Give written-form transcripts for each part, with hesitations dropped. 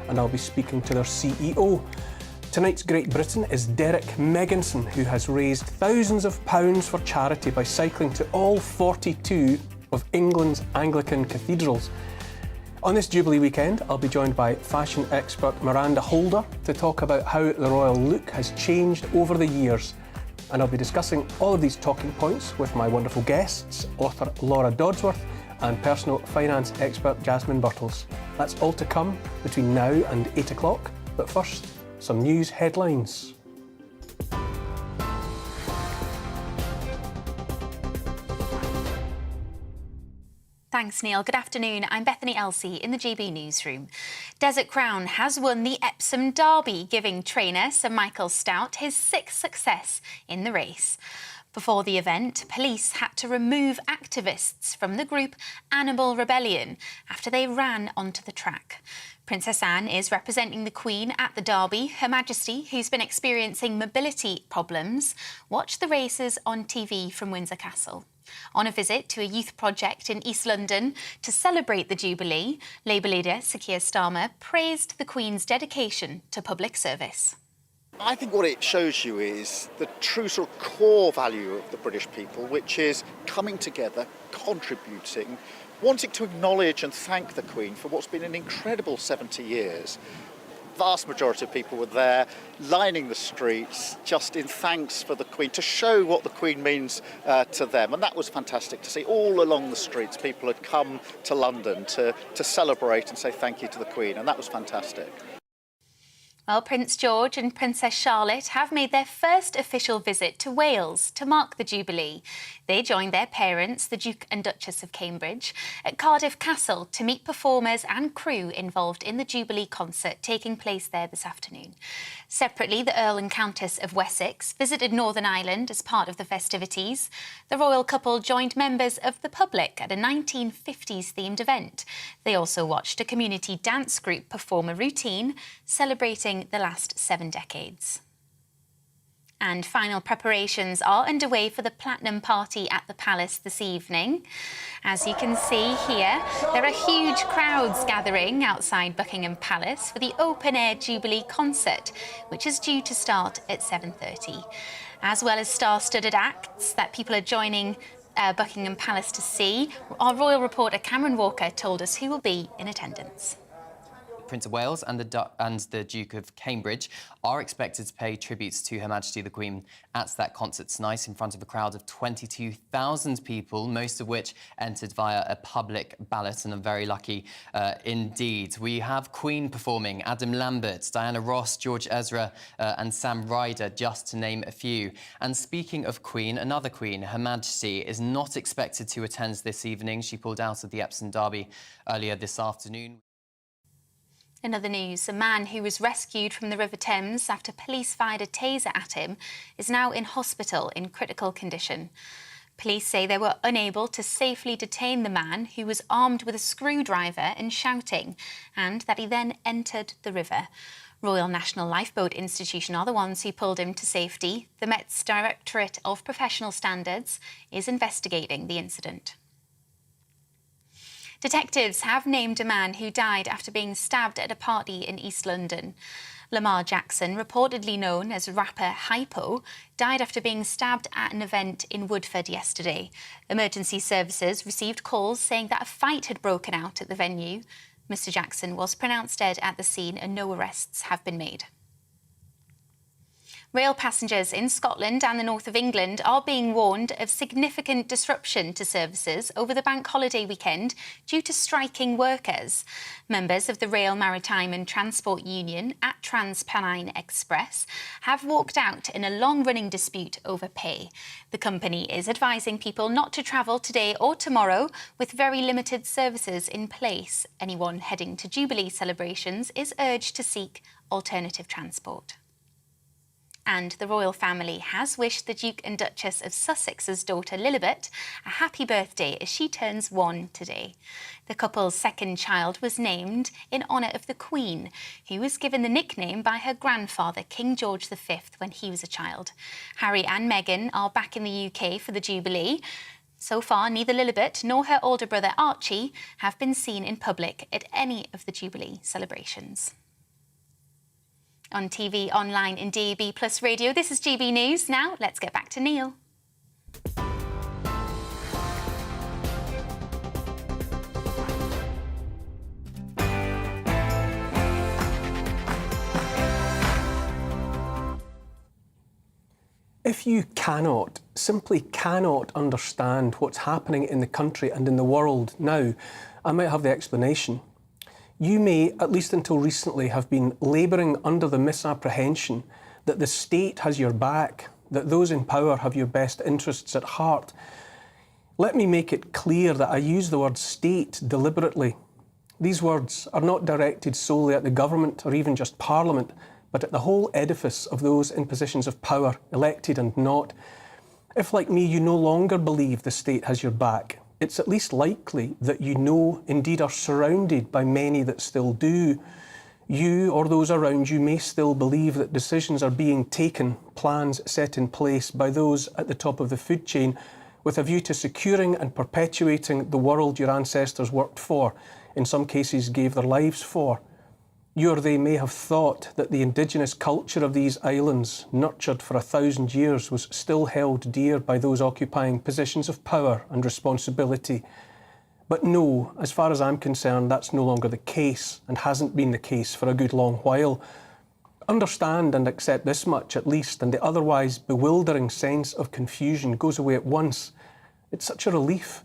and I'll be speaking to their CEO. Tonight's Great Britain is Derek Megginson, who has raised thousands of pounds for charity by cycling to all 42 of England's Anglican cathedrals. On this Jubilee weekend, I'll be joined by fashion expert Miranda Holder to talk about how the royal look has changed over the years. And I'll be discussing all of these talking points with my wonderful guests, author Laura Dodsworth and personal finance expert Jasmine Birtles. That's all to come between now and 8 o'clock. But first, some news headlines. Thanks, Neil. Good afternoon. I'm Bethany Elsey in the GB newsroom. Desert Crown has won the Epsom Derby, giving trainer Sir Michael Stoute his 6th success in the race. Before the event, police had to remove activists from the group Animal Rebellion after they ran onto the track. Princess Anne is representing the Queen at the Derby. Her Majesty, who's been experiencing mobility problems, watched the races on TV from Windsor Castle. On a visit to a youth project in East London to celebrate the Jubilee, Labour leader Sir Keir Starmer praised the Queen's dedication to public service. I think what it shows you is the true sort of core value of the British people, which is coming together, contributing, wanting to acknowledge and thank the Queen for what's been an incredible 70 years. Vast majority of people were there, lining the streets, just in thanks for the Queen, to show what the Queen means to them. And that was fantastic to see. All along the streets, people had come to London to celebrate and say thank you to the Queen, and that was fantastic. Well, Prince George and Princess Charlotte have made their first official visit to Wales to mark the Jubilee. They joined their parents, the Duke and Duchess of Cambridge, at Cardiff Castle to meet performers and crew involved in the Jubilee concert taking place there this afternoon. Separately, the Earl and Countess of Wessex visited Northern Ireland as part of the festivities. The royal couple joined members of the public at a 1950s-themed event. They also watched a community dance group perform a routine celebrating the last 7 decades. And final preparations are underway for the Platinum Party at the Palace this evening. As you can see here, there are huge crowds gathering outside Buckingham Palace for the open-air Jubilee concert, which is due to start at 7:30. As well as star-studded acts that people are joining Buckingham Palace to see, our royal reporter Cameron Walker told us who will be in attendance. Prince of Wales and the Duke of Cambridge are expected to pay tributes to Her Majesty the Queen at that concert tonight in front of a crowd of 22,000 people, most of which entered via a public ballot, and are very lucky indeed. We have Queen performing, Adam Lambert, Diana Ross, George Ezra and Sam Ryder, just to name a few. And speaking of Queen, another Queen, Her Majesty, is not expected to attend this evening. She pulled out of the Epsom Derby earlier this afternoon. In other news, a man who was rescued from the River Thames after police fired a taser at him is now in hospital in critical condition. Police say they were unable to safely detain the man, who was armed with a screwdriver and shouting, and that he then entered the river. Royal National Lifeboat Institution are the ones who pulled him to safety. The Met's Directorate of Professional Standards is investigating the incident. Detectives have named a man who died after being stabbed at a party in East London. Lamar Jackson, reportedly known as rapper Hypo, died after being stabbed at an event in Woodford yesterday. Emergency services received calls saying that a fight had broken out at the venue. Mr. Jackson was pronounced dead at the scene and no arrests have been made. Rail passengers in Scotland and the north of England are being warned of significant disruption to services over the bank holiday weekend due to striking workers. Members of the Rail Maritime and Transport Union at TransPennine Express have walked out in a long-running dispute over pay. The company is advising people not to travel today or tomorrow, with very limited services in place. Anyone heading to Jubilee celebrations is urged to seek alternative transport. And the royal family has wished the Duke and Duchess of Sussex's daughter Lilibet a happy birthday as she turns 1 today. The couple's second child was named in honour of the Queen, who was given the nickname by her grandfather, King George V, when he was a child. Harry and Meghan are back in the UK for the Jubilee. So far, neither Lilibet nor her older brother Archie have been seen in public at any of the Jubilee celebrations. on TV, online and DAB+ radio. This is GB News. Now, let's get back to Neil. If you simply cannot understand what's happening in the country and in the world now, I might have the explanation. You may, at least until recently, have been labouring under the misapprehension that the state has your back, that those in power have your best interests at heart. Let me make it clear that I use the word state deliberately. These words are not directed solely at the government or even just Parliament, but at the whole edifice of those in positions of power, elected and not. If, like me, you no longer believe the state has your back, it's at least likely that you know, indeed are surrounded by many that still do. You or those around you may still believe that decisions are being taken, plans set in place by those at the top of the food chain with a view to securing and perpetuating the world your ancestors worked for, in some cases gave their lives for. You or they may have thought that the indigenous culture of these islands, nurtured for 1,000 years, was still held dear by those occupying positions of power and responsibility. But no, as far as I'm concerned, that's no longer the case, and hasn't been the case for a good long while. Understand and accept this much at least, and the otherwise bewildering sense of confusion goes away at once. It's such a relief.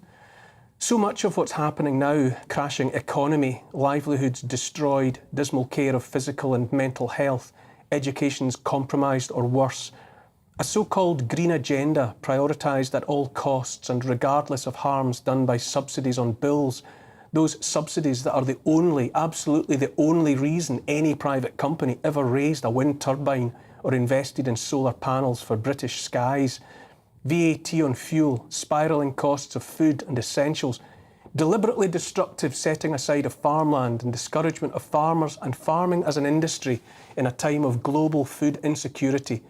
So much of what's happening now, crashing economy, livelihoods destroyed, dismal care of physical and mental health, education's compromised or worse, a so-called green agenda prioritised at all costs and regardless of harms done by subsidies on bills, those subsidies that are the only, absolutely the only reason any private company ever raised a wind turbine or invested in solar panels for British skies, VAT on fuel, spiralling costs of food and essentials, deliberately destructive setting aside of farmland and discouragement of farmers and farming as an industry in a time of global food insecurity,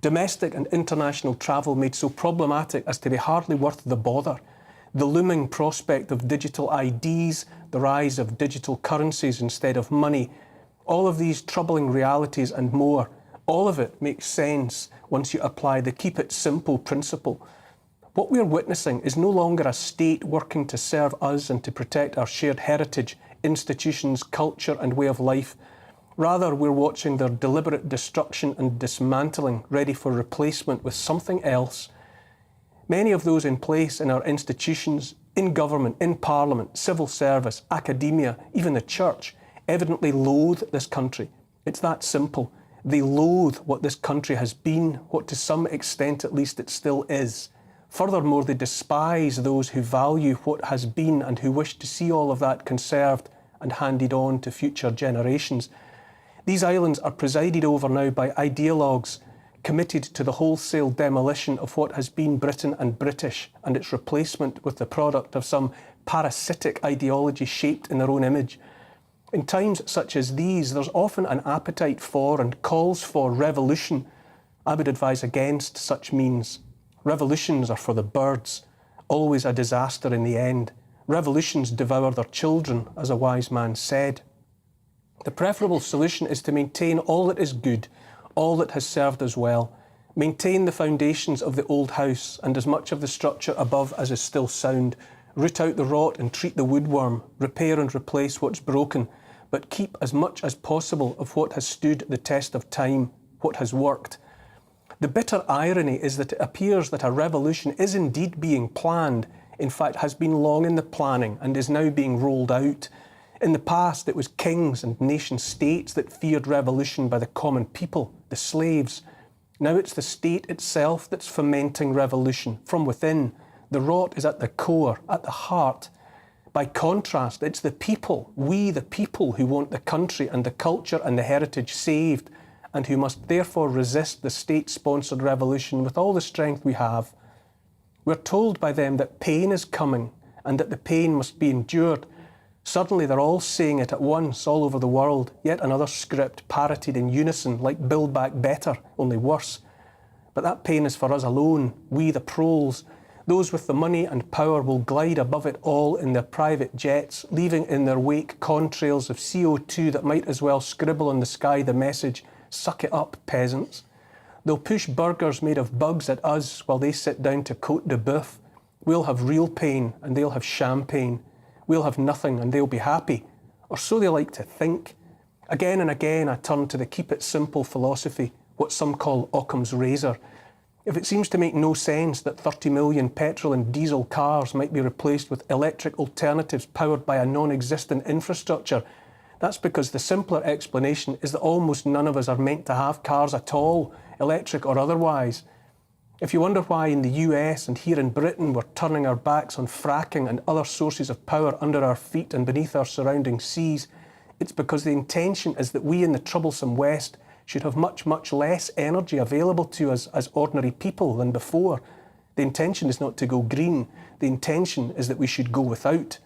domestic and international travel made so problematic as to be hardly worth the bother, the looming prospect of digital IDs, the rise of digital currencies instead of money, all of these troubling realities and more. All of it makes sense once you apply the keep it simple principle. What we're witnessing is no longer a state working to serve us and to protect our shared heritage, institutions, culture and way of life. Rather, we're watching their deliberate destruction and dismantling, ready for replacement with something else. Many of those in place in our institutions, in government, in Parliament, civil service, academia, even the church, evidently loathe this country. It's that simple. They loathe what this country has been, what to some extent at least it still is. Furthermore, they despise those who value what has been and who wish to see all of that conserved and handed on to future generations. These islands are presided over now by ideologues committed to the wholesale demolition of what has been Britain and British and its replacement with the product of some parasitic ideology shaped in their own image. In times such as these, there's often an appetite for and calls for revolution. I would advise against such means. Revolutions are for the birds, always a disaster in the end. Revolutions devour their children, as a wise man said. The preferable solution is to maintain all that is good, all that has served us well. Maintain the foundations of the old house and as much of the structure above as is still sound. Root out the rot and treat the woodworm, repair and replace what's broken, but keep as much as possible of what has stood the test of time, what has worked. The bitter irony is that it appears that a revolution is indeed being planned, in fact has been long in the planning and is now being rolled out. In the past, it was kings and nation-states that feared revolution by the common people, the slaves. Now it's the state itself that's fomenting revolution from within. The rot is at the core, at the heart. By contrast, it's the people, we the people, who want the country and the culture and the heritage saved, and who must therefore resist the state-sponsored revolution with all the strength we have. We're told by them that pain is coming and that the pain must be endured. Suddenly they're all saying it at once all over the world, yet another script parroted in unison like Build Back Better, only worse. But that pain is for us alone, we the proles. Those with the money and power will glide above it all in their private jets, leaving in their wake contrails of CO2 that might as well scribble on the sky the message, "Suck it up, peasants." They'll push burgers made of bugs at us while they sit down to Côte de Boeuf. We'll have real pain and they'll have champagne. We'll have nothing and they'll be happy. Or so they like to think. Again and again I turn to the keep it simple philosophy, what some call Occam's razor. If it seems to make no sense that 30 million petrol and diesel cars might be replaced with electric alternatives powered by a non-existent infrastructure, that's because the simpler explanation is that almost none of us are meant to have cars at all, electric or otherwise. If you wonder why in the US and here in Britain we're turning our backs on fracking and other sources of power under our feet and beneath our surrounding seas, it's because the intention is that we in the troublesome West should have much, much less energy available to us as ordinary people than before. The intention is not to go green. The intention is that we should go without.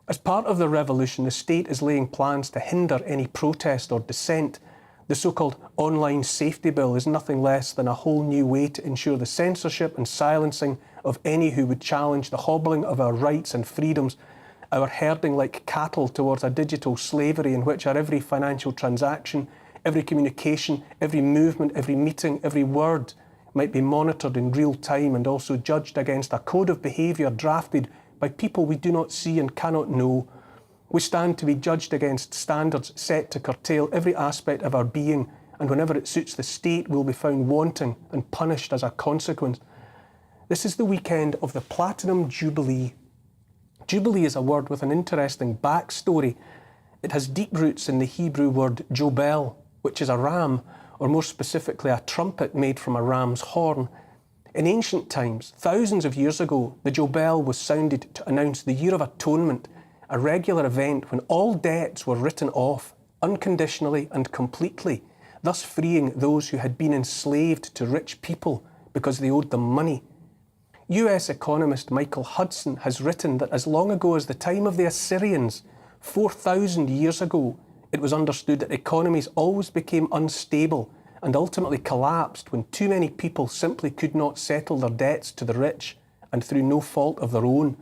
As part of the revolution, the state is laying plans to hinder any protest or dissent. The so-called online safety bill is nothing less than a whole new way to ensure the censorship and silencing of any who would challenge the hobbling of our rights and freedoms, our herding like cattle towards a digital slavery in which our every financial transaction, every communication, every movement, every meeting, every word might be monitored in real time and also judged against a code of behaviour drafted by people we do not see and cannot know. We stand to be judged against standards set to curtail every aspect of our being, and whenever it suits the state, we'll be found wanting and punished as a consequence. This is the weekend of the Platinum Jubilee. Jubilee is a word with an interesting backstory. It has deep roots in the Hebrew word jobel, which is a ram, or more specifically a trumpet made from a ram's horn. In ancient times, thousands of years ago, the jobel was sounded to announce the Year of Atonement, a regular event when all debts were written off, unconditionally and completely, thus freeing those who had been enslaved to rich people because they owed them money. US economist Michael Hudson has written that as long ago as the time of the Assyrians, 4,000 years ago, it was understood that economies always became unstable and ultimately collapsed when too many people simply could not settle their debts to the rich and through no fault of their own.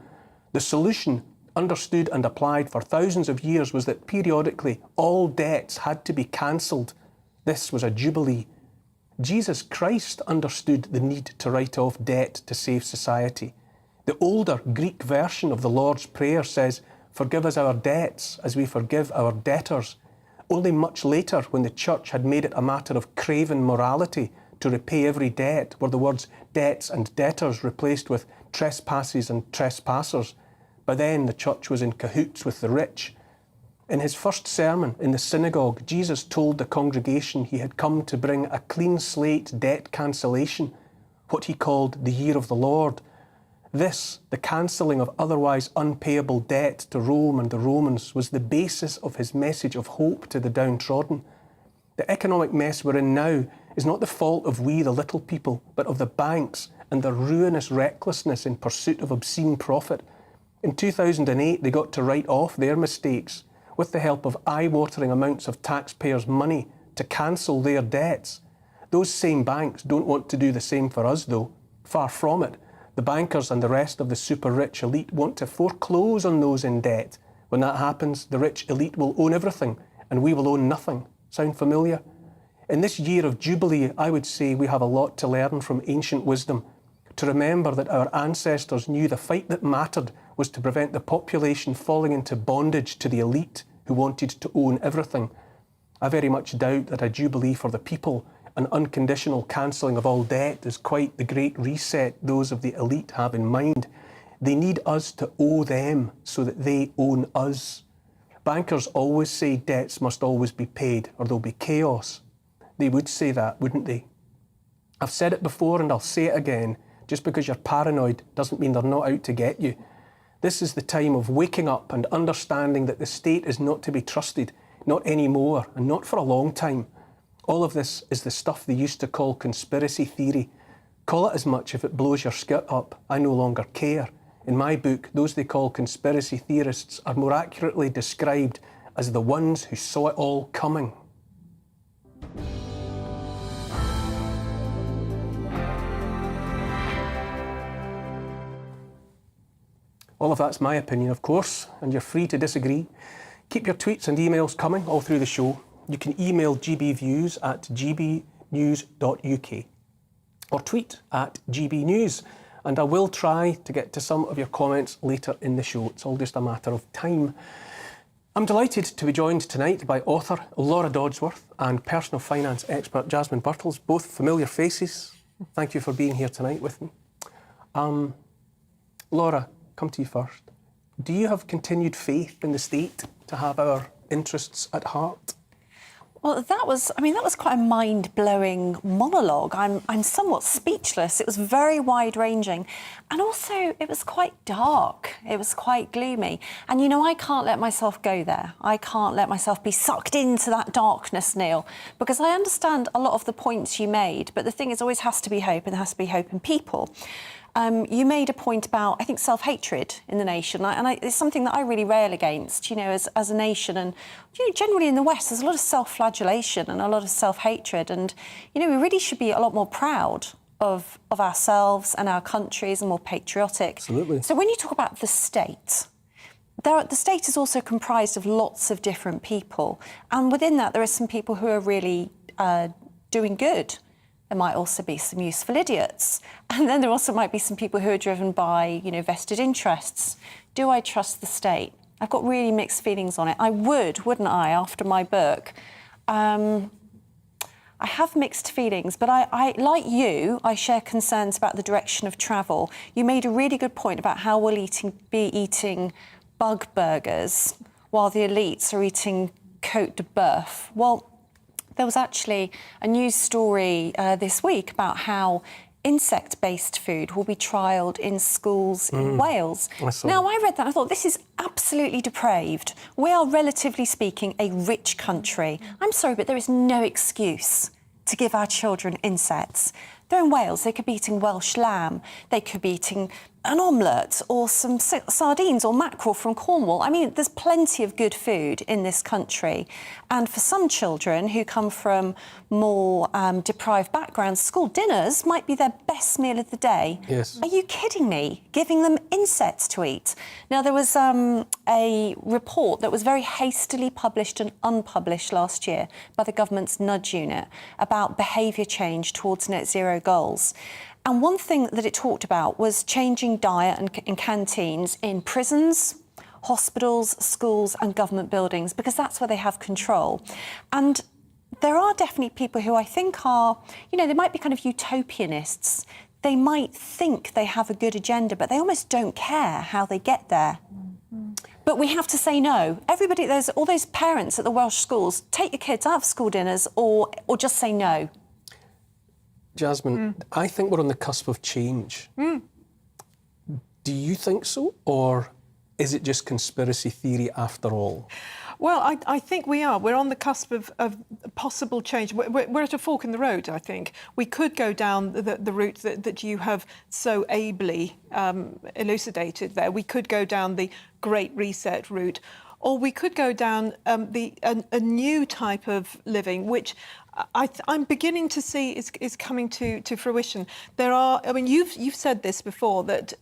The solution, understood and applied for thousands of years, was that periodically all debts had to be cancelled. This was a jubilee. Jesus Christ understood the need to write off debt to save society. The older Greek version of the Lord's Prayer says, "Forgive us our debts as we forgive our debtors." Only much later, when the church had made it a matter of craven morality to repay every debt, were the words debts and debtors replaced with trespasses and trespassers. By then, the church was in cahoots with the rich. In his first sermon in the synagogue, Jesus told the congregation he had come to bring a clean slate debt cancellation, what he called the year of the Lord. This, the cancelling of otherwise unpayable debt to Rome and the Romans, was the basis of his message of hope to the downtrodden. The economic mess we're in now is not the fault of we, the little people, but of the banks and their ruinous recklessness in pursuit of obscene profit. In 2008, they got to write off their mistakes with the help of eye-watering amounts of taxpayers' money to cancel their debts. Those same banks don't want to do the same for us, though. Far from it. The bankers and the rest of the super-rich elite want to foreclose on those in debt. When that happens, the rich elite will own everything, and we will own nothing. Sound familiar? In this year of Jubilee, I would say we have a lot to learn from ancient wisdom. To remember that our ancestors knew the fight that mattered was to prevent the population falling into bondage to the elite who wanted to own everything. I very much doubt that a Jubilee for the people, an unconditional cancelling of all debt, is quite the great reset those of the elite have in mind. They need us to owe them so that they own us. Bankers always say debts must always be paid or there'll be chaos. They would say that, wouldn't they? I've said it before and I'll say it again. Just because you're paranoid doesn't mean they're not out to get you. This is the time of waking up and understanding that the state is not to be trusted, not anymore, and not for a long time. All of this is the stuff they used to call conspiracy theory. Call it as much if it blows your skirt up. I no longer care. In my book, those they call conspiracy theorists are more accurately described as the ones who saw it all coming. All of that's my opinion, of course, and you're free to disagree. Keep your tweets and emails coming all through the show. You can email gbviews at gbnews.uk or tweet at gbnews. And I will try to get to some of your comments later in the show. It's all just a matter of time. I'm delighted to be joined tonight by author Laura Dodsworth and personal finance expert Jasmine Birtles, both familiar faces. Thank you for being here tonight with me. Laura, come to you first. Do you have continued faith in the state to have our interests at heart? Well, that was quite a mind-blowing monologue. I'm somewhat speechless. It was very wide-ranging. And also, it was quite dark. It was quite gloomy. And, you know, I can't let myself go there. I can't let myself be sucked into that darkness, Neil, because I understand a lot of the points you made, but the thing is, always has to be hope, and there has to be hope in people. You made a point about, I think, self-hatred in the nation, and it's something that I really rail against, you know, as a nation. And, you know, generally in the West, there's a lot of self-flagellation and a lot of self-hatred. And, you know, we really should be a lot more proud of ourselves and our countries and more patriotic. Absolutely. So when you talk about the state, the state is also comprised of lots of different people. And within that, there are some people who are really doing good. There might also be some useful idiots. And then there also might be some people who are driven by, you know, vested interests. Do I trust the state? I've got really mixed feelings on it. I would, wouldn't I, after my book? I have mixed feelings, but I like you, I share concerns about the direction of travel. You made a really good point about how we'll be eating bug burgers while the elites are eating Côte de Boeuf. Well, there was actually a news story this week about how insect-based food will be trialled in schools in Wales. Now, I read that and I thought, this is absolutely depraved. We are, relatively speaking, a rich country. I'm sorry, but there is no excuse to give our children insects. They're in Wales, they could be eating Welsh lamb, they could be eating an omelette or some sardines or mackerel from Cornwall. I mean, there's plenty of good food in this country. And for some children who come from more deprived backgrounds, school dinners might be their best meal of the day. Yes. Are you kidding me? Giving them insects to eat? Now, there was a report that was very hastily published and unpublished last year by the government's Nudge Unit about behaviour change towards net zero goals. And one thing that it talked about was changing diet in canteens in prisons, hospitals, schools and government buildings, because that's where they have control. And there are definitely people who I think are, you know, they might be kind of utopianists. They might think they have a good agenda, but they almost don't care how they get there. But we have to say no. Everybody, there's all those parents at the Welsh schools, take your kids out of school dinners or just say no. Jasmine, I think we're on the cusp of change. Do you think so? Or is it just conspiracy theory after all? Well, I think we are. We're on the cusp of possible change. We're at a fork in the road, I think. We could go down the route that you have so ably elucidated there. We could go down the Great Reset route, or we could go down a new type of living, which I'm beginning to see is coming to fruition. There are, I mean, you've said this before, that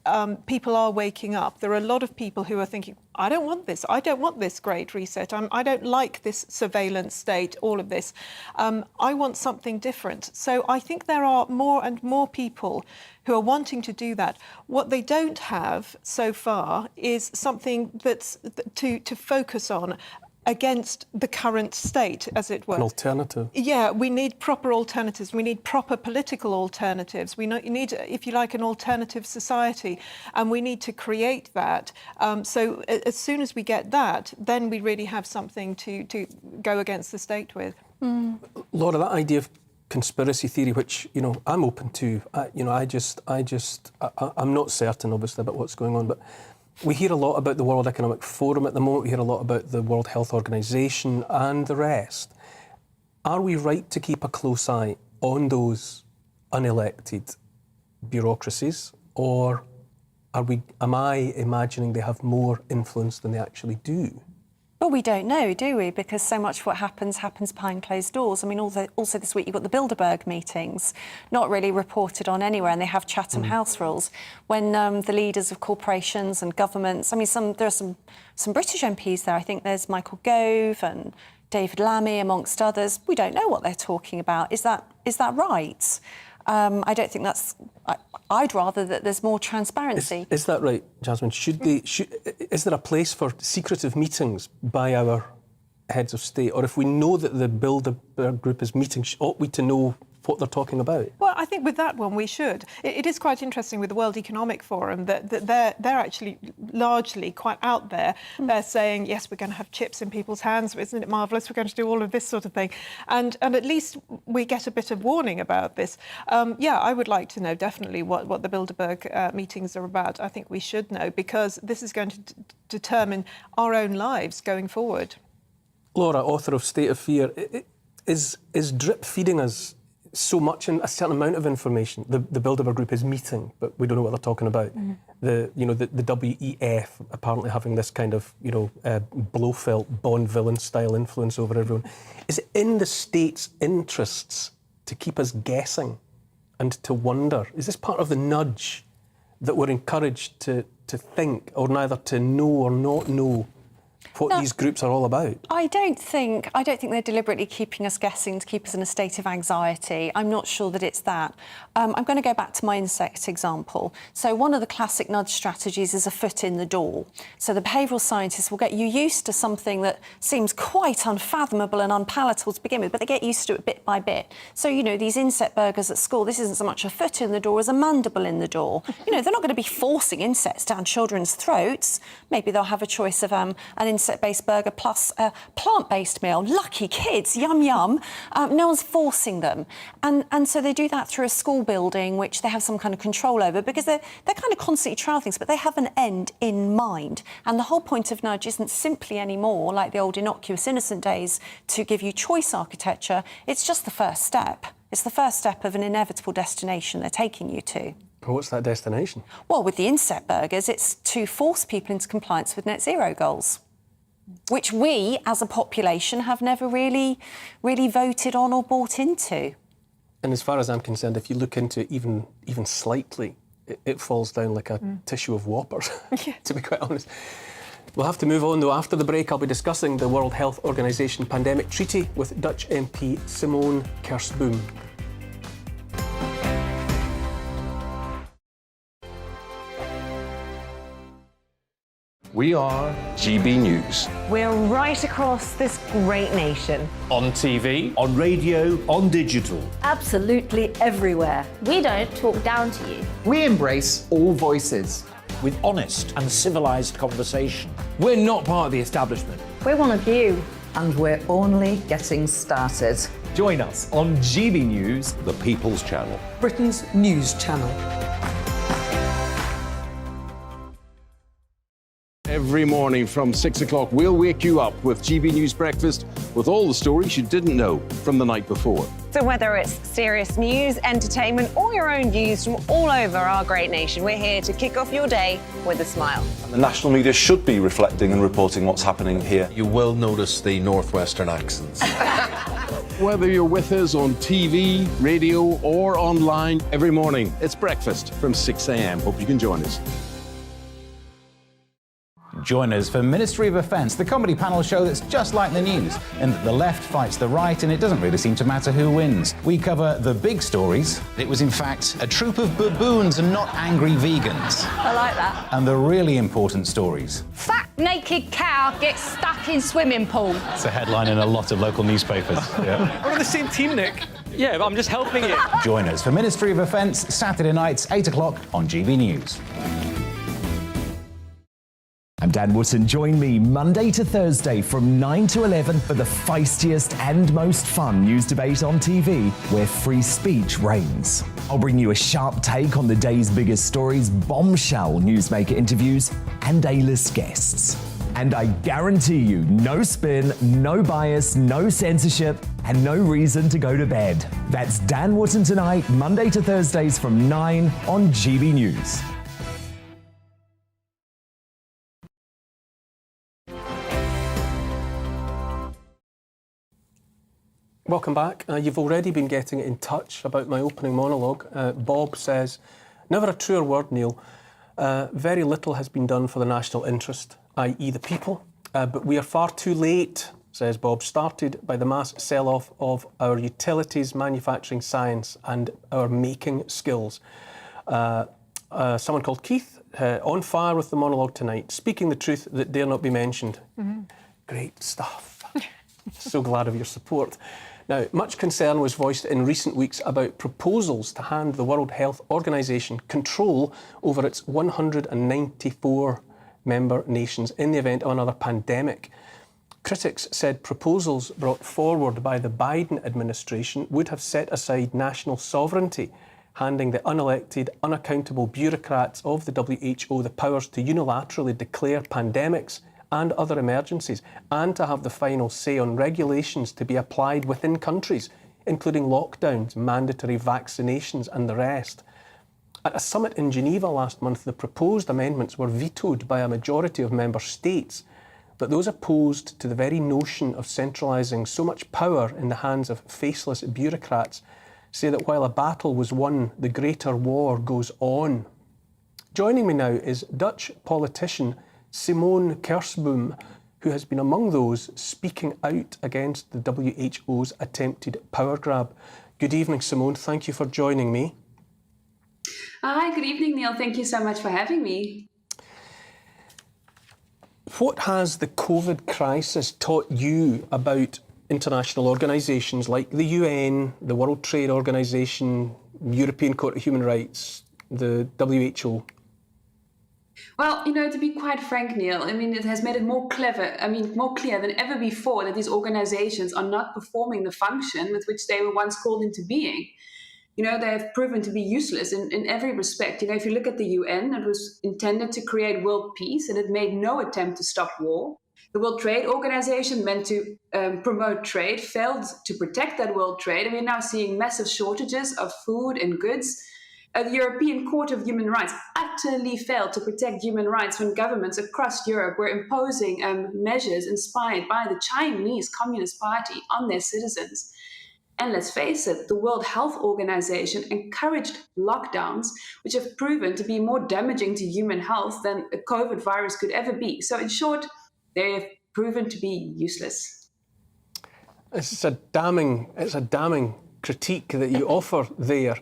people are waking up. There are a lot of people who are thinking, I don't want this. I don't want this Great Reset. I don't like this surveillance state, all of this. I want something different. So I think there are more and more people who are wanting to do that. What they don't have so far is something that's to focus on against the current state, as it were. An alternative. Yeah, we need proper alternatives. We need proper political alternatives. We need, if you like, an alternative society, and we need to create that. So as soon as we get that, then we really have something to go against the state with. Laura, that idea of conspiracy theory, which, you know, I'm open to, I'm not certain, obviously, about what's going on, but we hear a lot about the World Economic Forum at the moment. We hear a lot about the World Health Organization and the rest. Are we right to keep a close eye on those unelected bureaucracies, or am I imagining they have more influence than they actually do? Well, we don't know, do we? Because so much of what happens behind closed doors. I mean, also this week you've got the Bilderberg meetings, not really reported on anywhere, and they have Chatham House rules. When the leaders of corporations and governments, I mean, there are some British MPs there. I think there's Michael Gove and David Lammy, amongst others. We don't know what they're talking about. Is that right? I don't think that's... I'd rather that there's more transparency. Is that right, Jasmine? Is there a place for secretive meetings by our heads of state? Or if we know that the Bilderberg group is meeting, ought we to know what they're talking about? Well, I think with that one we should. It is quite interesting with the World Economic Forum that they're actually largely quite out there. They're saying, yes, we're going to have chips in people's hands, isn't it marvellous? We're going to do all of this sort of thing. And at least we get a bit of warning about this. Yeah, I would like to know definitely what the Bilderberg meetings are about. I think we should know, because this is going to determine our own lives going forward. Laura, author of State of Fear, is drip feeding us so much in a certain amount of information? The Bilderberg group is meeting, but we don't know what they're talking about. The WEF apparently having this kind of Blofeld Bond villain style influence over everyone. Is it in the state's interests to keep us guessing and to wonder? Is this part of the nudge that we're encouraged to think, or neither to know or not know what these groups are all about? I don't think they're deliberately keeping us guessing to keep us in a state of anxiety. I'm not sure that it's that. I'm going to go back to my insect example. So one of the classic nudge strategies is a foot in the door. So the behavioural scientists will get you used to something that seems quite unfathomable and unpalatable to begin with, but they get used to it bit by bit. So, these insect burgers at school, this isn't so much a foot in the door as a mandible in the door. They're not going to be forcing insects down children's throats. Maybe they'll have a choice of an insect-based burger plus a plant-based meal. Lucky kids, yum yum. No one's forcing them, and so they do that through a school building, which they have some kind of control over, because they're kind of constantly trial things, but they have an end in mind. And the whole point of nudge isn't simply anymore like the old innocuous innocent days to give you choice architecture. It's just the first step. It's the first step of an inevitable destination they're taking you to. What's that destination? Well, with the insect burgers, it's to force people into compliance with net zero goals, which we, as a population, have never really voted on or bought into. And as far as I'm concerned, if you look into it even slightly, it falls down like a tissue of whoppers, to be quite honest. We'll have to move on, though. After the break, I'll be discussing the World Health Organization Pandemic Treaty with Dutch MP Simone Kersboom. We are GB News. We're right across this great nation. On TV, on radio, on digital. Absolutely everywhere. We don't talk down to you. We embrace all voices. With honest and civilised conversation. We're not part of the establishment. We're one of you. And we're only getting started. Join us on GB News, the People's Channel. Britain's news channel. Every morning from 6 o'clock, we'll wake you up with GB News Breakfast with all the stories you didn't know from the night before. So whether it's serious news, entertainment, or your own views from all over our great nation, we're here to kick off your day with a smile. And the national media should be reflecting and reporting what's happening here. You will notice the northwestern accents. Whether you're with us on TV, radio, or online, every morning, it's breakfast from 6 a.m. Hope you can join us. Join us for Ministry of Offence, the comedy panel show that's just like the news, in that the left fights the right and it doesn't really seem to matter who wins. We cover the big stories. It was in fact a troop of baboons and not angry vegans. I like that. And the really important stories. Fat naked cow gets stuck in swimming pool. It's a headline in a lot of local newspapers. Yeah. We're on the same team, Nick. Yeah, but I'm just helping you. Join us for Ministry of Offence, Saturday nights, 8 o'clock on GB News. I'm Dan Wootton. Join me Monday to Thursday from 9 to 11 for the feistiest and most fun news debate on TV, where free speech reigns. I'll bring you a sharp take on the day's biggest stories, bombshell newsmaker interviews, and A-list guests. And I guarantee you, no spin, no bias, no censorship, and no reason to go to bed. That's Dan Wootton tonight, Monday to Thursdays from 9 on GB News. Welcome back. You've already been getting in touch about my opening monologue. Bob says, never a truer word, Neil. Very little has been done for the national interest, i.e. the people, but we are far too late, says Bob, started by the mass sell-off of our utilities, manufacturing science and our making skills. Someone called Keith, on fire with the monologue tonight, speaking the truth that dare not be mentioned. Great stuff. So glad of your support. Now, much concern was voiced in recent weeks about proposals to hand the World Health Organization control over its 194 member nations in the event of another pandemic. Critics said proposals brought forward by the Biden administration would have set aside national sovereignty, handing the unelected, unaccountable bureaucrats of the WHO the powers to unilaterally declare pandemics and other emergencies, and to have the final say on regulations to be applied within countries, including lockdowns, mandatory vaccinations and the rest. At a summit in Geneva last month, the proposed amendments were vetoed by a majority of member states, but those opposed to the very notion of centralising so much power in the hands of faceless bureaucrats say that while a battle was won, the greater war goes on. Joining me now is Dutch politician Simone Kersboom, who has been among those speaking out against the WHO's attempted power grab. Good evening, Simone. Thank you for joining me. Hi, good evening, Neil. Thank you so much for having me. What has the COVID crisis taught you about international organisations like the UN, the World Trade Organization, European Court of Human Rights, the WHO? Well, to be quite frank, Neil, it has made it more clear than ever before that these organizations are not performing the function with which they were once called into being. They have proven to be useless in every respect. If you look at the UN, it was intended to create world peace and it made no attempt to stop war. The World Trade Organization, meant to promote trade, failed to protect that world trade. And we're now seeing massive shortages of food and goods. The European Court of Human Rights utterly failed to protect human rights when governments across Europe were imposing measures inspired by the Chinese Communist Party on their citizens. And let's face it, the World Health Organization encouraged lockdowns, which have proven to be more damaging to human health than a COVID virus could ever be. So in short, they have proven to be useless. It's a damning critique that you offer there.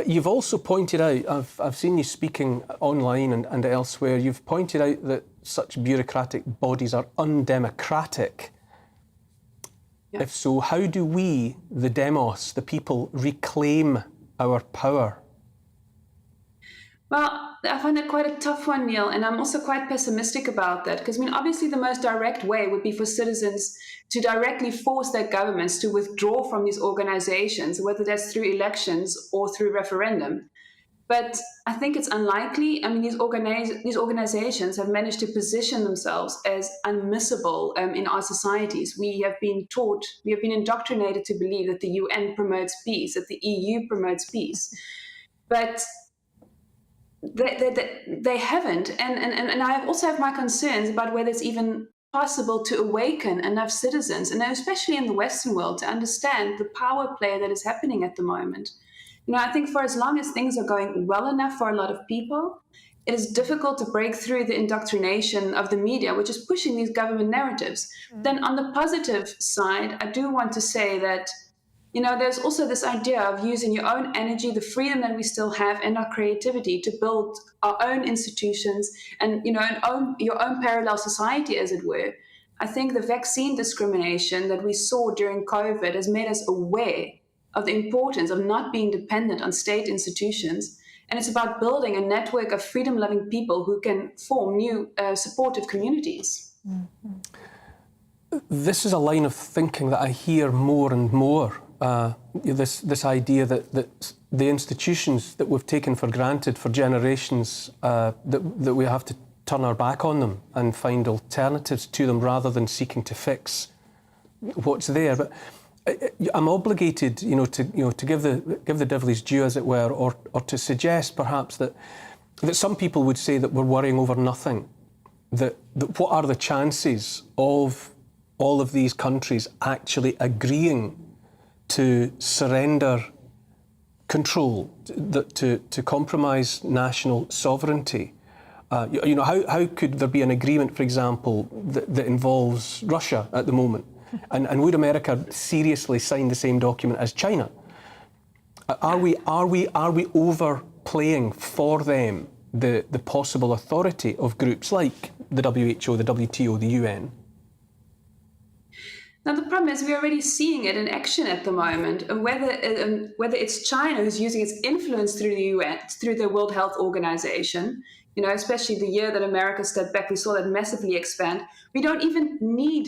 You've also pointed out, I've seen you speaking online and elsewhere, you've pointed out that such bureaucratic bodies are undemocratic. Yeah. If so, how do we, the demos, the people, reclaim our power? Well, I find that quite a tough one, Neil, and I'm also quite pessimistic about that because, obviously the most direct way would be for citizens to directly force their governments to withdraw from these organizations, whether that's through elections or through referendum. But I think it's unlikely. These organizations have managed to position themselves as unmissable in our societies. We have been indoctrinated to believe that the UN promotes peace, that the EU promotes peace. But they haven't, and I also have my concerns about whether it's even possible to awaken enough citizens, and especially in the Western world, to understand the power play that is happening at the moment. I think for as long as things are going well enough for a lot of people, it is difficult to break through the indoctrination of the media, which is pushing these government narratives. Then on the positive side, I do want to say that there's also this idea of using your own energy, the freedom that we still have, and our creativity to build our own institutions and, your own parallel society, as it were. I think the vaccine discrimination that we saw during COVID has made us aware of the importance of not being dependent on state institutions. And it's about building a network of freedom-loving people who can form new supportive communities. Mm-hmm. This is a line of thinking that I hear more and more. This idea that the institutions that we've taken for granted for generations, that we have to turn our back on them and find alternatives to them rather than seeking to fix what's there. But I'm obligated, to give the devil his due, as it were, or to suggest perhaps that some people would say that we're worrying over nothing. That what are the chances of all of these countries actually agreeing to surrender control, to compromise national sovereignty? You know, how could there be an agreement, for example, that involves Russia at the moment? And would America seriously sign the same document as China? Are we overplaying for them the possible authority of groups like the WHO, the WTO, the UN? Now, the problem is we're already seeing it in action at the moment, and whether it's China who's using its influence through the UN, through the World Health Organization, you know, especially the year that America stepped back, we saw that massively expand. We don't even need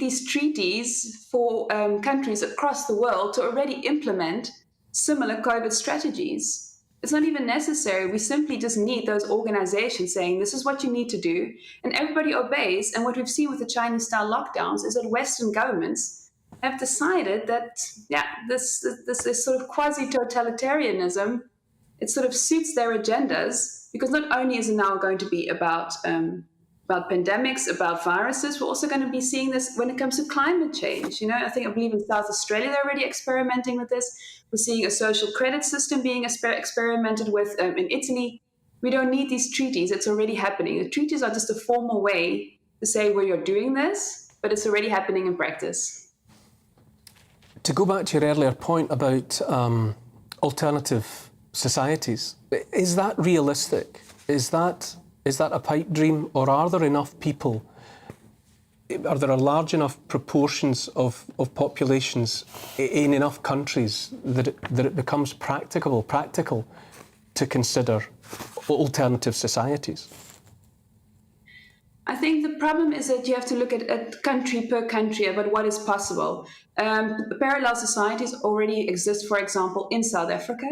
these treaties for countries across the world to already implement similar COVID strategies. It's not even necessary. We simply just need those organizations saying, this is what you need to do, and everybody obeys. And what we've seen with the Chinese-style lockdowns is that Western governments have decided that, this is sort of quasi-totalitarianism. It sort of suits their agendas, because not only is it now going to be about pandemics, about viruses, we're also going to be seeing this when it comes to climate change. You know, I believe in South Australia, they're already experimenting with this. We're seeing a social credit system being experimented with in Italy. We don't need these treaties. It's already happening. The treaties are just a formal way to say, well, you're doing this, but it's already happening in practice. To go back to your earlier point about alternative societies, is that realistic? Is that a pipe dream, or are there enough people? Are there a large enough proportions of populations in enough countries that it becomes practical to consider alternative societies? I think the problem is that you have to look at country per country about what is possible. Parallel societies already exist, for example, in South Africa,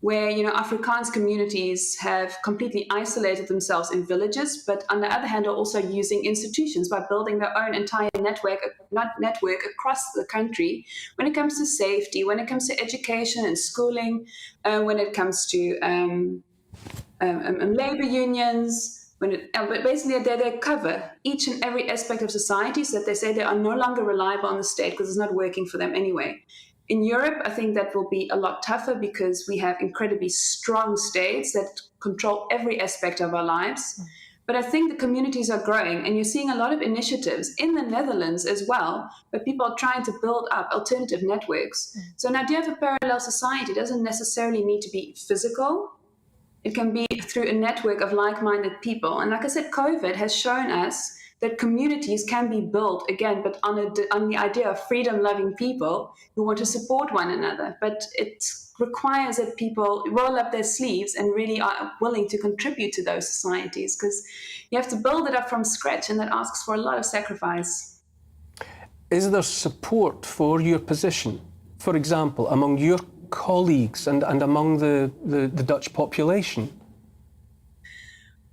where, you know, Afrikaans communities have completely isolated themselves in villages, but on the other hand are also using institutions by building their own entire network across the country when it comes to safety, when it comes to education and schooling, when it comes to labor unions. But basically they cover each and every aspect of society, so that they say they are no longer reliable on the state because it's not working for them anyway. In Europe, I think that will be a lot tougher because we have incredibly strong states that control every aspect of our lives. But I think the communities are growing, and you're seeing a lot of initiatives in the Netherlands as well, where people are trying to build up alternative networks. So an idea of a parallel society doesn't necessarily need to be physical. It can be through a network of like-minded people. And like I said, COVID has shown us that communities can be built, again, but on the idea of freedom-loving people who want to support one another. But it requires that people roll up their sleeves and really are willing to contribute to those societies, because you have to build it up from scratch, and that asks for a lot of sacrifice. Is there support for your position, for example, among your colleagues and among the Dutch population?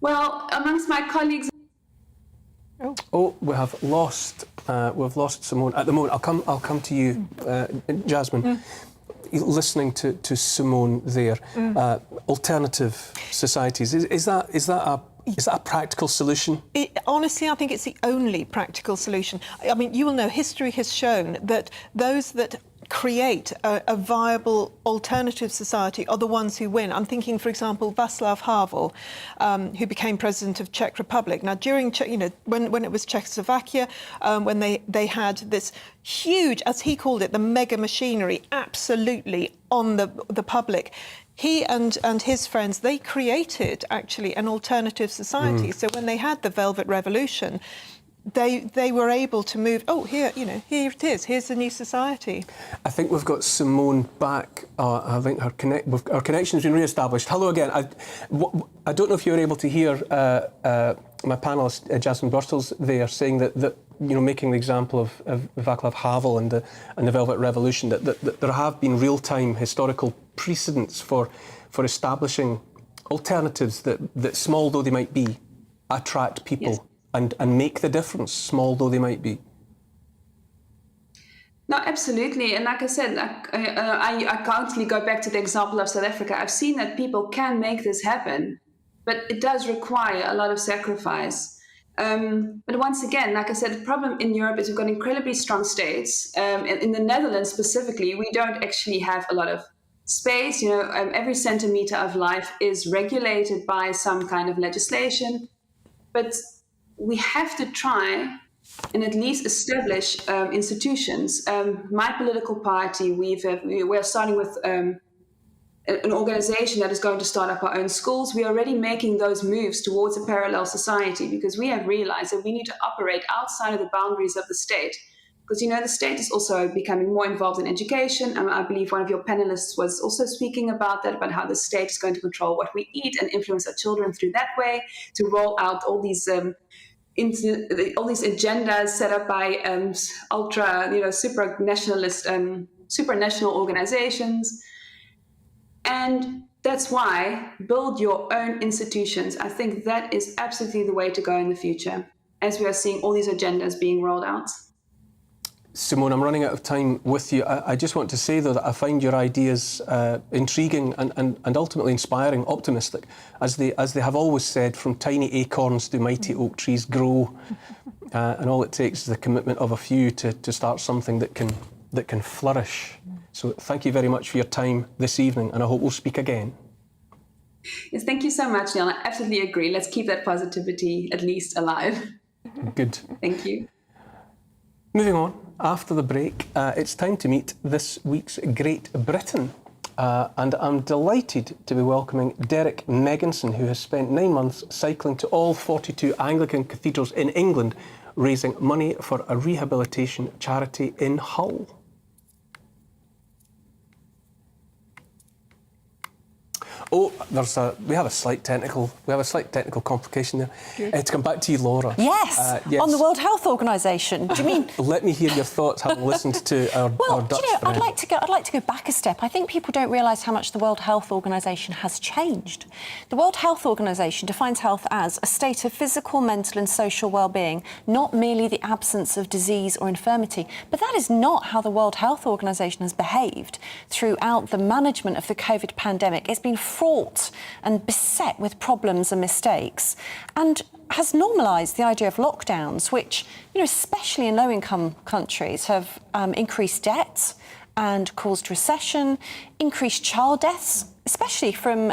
Well, amongst my colleagues... Oh, we've lost Simone. At the moment, I'll come to you, Jasmine. Listening to Simone there, alternative societies, is that a practical solution? Honestly, I think it's the only practical solution. I mean, you will know, history has shown that those that create a viable alternative society are the ones who win. I'm thinking, for example, Václav Havel, who became president of Czech Republic. Now, during when it was Czechoslovakia, when they had this huge, as he called it, the mega machinery, absolutely on the public. He and his friends, they created actually an alternative society. So when they had the Velvet Revolution, they were able to move. Oh, here it is. Here's the new society. I think we've got Simone back. I think our connection's been re-established. Hello again. I don't know if you were able to hear my panellist Jasmine Birtles there saying that making the example of Václav Havel and the Velvet Revolution, that there have been real-time historical precedents for establishing alternatives that, small though they might be, attract people. Yes. And make the difference, small though they might be. No, absolutely. And like I said, I constantly go back to the example of South Africa. I've seen that people can make this happen, but it does require a lot of sacrifice. But once again, like I said, the problem in Europe is we've got incredibly strong states. In the Netherlands specifically, we don't actually have a lot of space. Every centimeter of life is regulated by some kind of legislation. But we have to try and at least establish institutions. My political party, we're starting with an organization that is going to start up our own schools. We're already making those moves towards a parallel society because we have realized that we need to operate outside of the boundaries of the state. Because, the state is also becoming more involved in education. I believe one of your panelists was also speaking about that, about how the state is going to control what we eat and influence our children through that way, to roll out all these agendas set up by supranational organizations. And that's why build your own institutions. I think that is absolutely the way to go in the future, as we are seeing all these agendas being rolled out. Simone, I'm running out of time with you. I just want to say, though, that I find your ideas intriguing and ultimately inspiring, optimistic. As they have always said, from tiny acorns do mighty oak trees grow. And all it takes is the commitment of a few to start something that can flourish. So thank you very much for your time this evening, and I hope we'll speak again. Yes, thank you so much, Neil. I absolutely agree. Let's keep that positivity at least alive. Good. Thank you. Moving on, after the break, it's time to meet this week's Great Britain. And I'm delighted to be welcoming Derek Megginson, who has spent 9 months cycling to all 42 Anglican cathedrals in England, raising money for a rehabilitation charity in Hull. Oh, we have a slight technical complication there. To come back to you, Laura. Yes, on the World Health Organization. Do you mean? Let me hear your thoughts, having listened to our Dutch friend. I'd like to go back a step. I think people don't realise how much the World Health Organization has changed. The World Health Organization defines health as a state of physical, mental and social well-being, not merely the absence of disease or infirmity. But that is not how the World Health Organization has behaved throughout the management of the COVID pandemic. It's been fraught and beset with problems and mistakes, and has normalised the idea of lockdowns, which, especially in low-income countries, have increased debt and caused recession, increased child deaths, especially from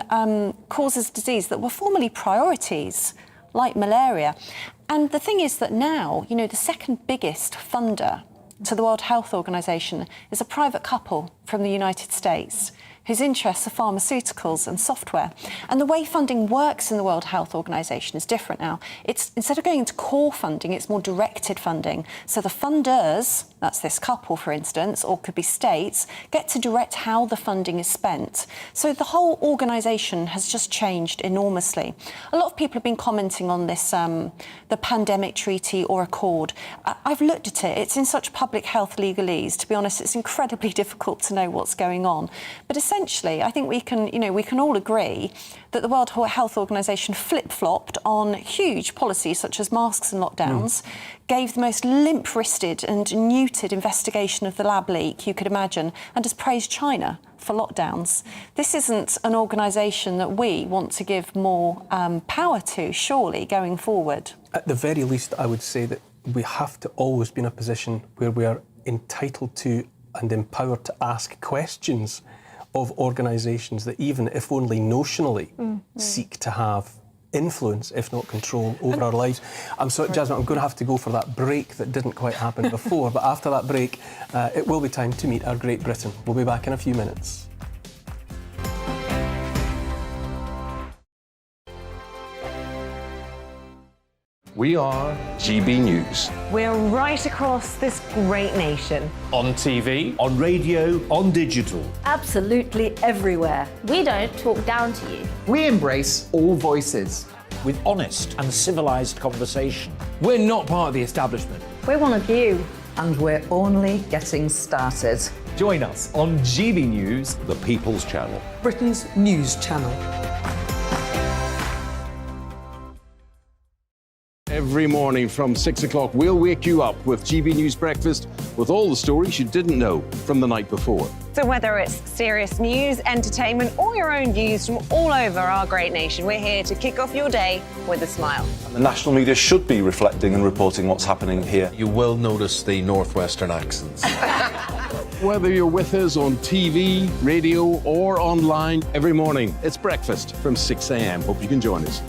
causes of disease that were formerly priorities, like malaria. And the thing is that now, the second biggest funder to the World Health Organization is a private couple from the United States, whose interests are pharmaceuticals and software. And the way funding works in the World Health Organization is different now. It's, instead of going into core funding, it's more directed funding. So the funders, that's this couple, for instance, or could be states, get to direct how the funding is spent. So the whole organization has just changed enormously. A lot of people have been commenting on this, the pandemic treaty or accord. I've looked at it. It's in such public health legalese. To be honest, it's incredibly difficult to know what's going on. But essentially, I think we can all agree that the World Health Organization flip-flopped on huge policies such as masks and lockdowns, gave the most limp-wristed and neutered investigation of the lab leak you could imagine, and has praised China for lockdowns. This isn't an organisation that we want to give more power to, surely, going forward. At the very least, I would say that we have to always be in a position where we are entitled to and empowered to ask questions of organisations that, even if only notionally, seek to have influence, if not control, over our lives. I'm sorry, Jasmine, I'm going to have to go for that break that didn't quite happen before, but after that break, it will be time to meet our Great Britain. We'll be back in a few minutes. We are GB News. We're right across this great nation. On TV, on radio, on digital. Absolutely everywhere. We don't talk down to you. We embrace all voices. With honest and civilised conversation. We're not part of the establishment. We're one of you. And we're only getting started. Join us on GB News, the People's Channel. Britain's news channel. Every morning from 6 o'clock, we'll wake you up with GB News Breakfast with all the stories you didn't know from the night before. So whether it's serious news, entertainment, or your own views from all over our great nation, we're here to kick off your day with a smile. And the national media should be reflecting and reporting what's happening here. You will notice the northwestern accents. Whether you're with us on TV, radio, or online, every morning, it's breakfast from 6 a.m. Hope you can join us.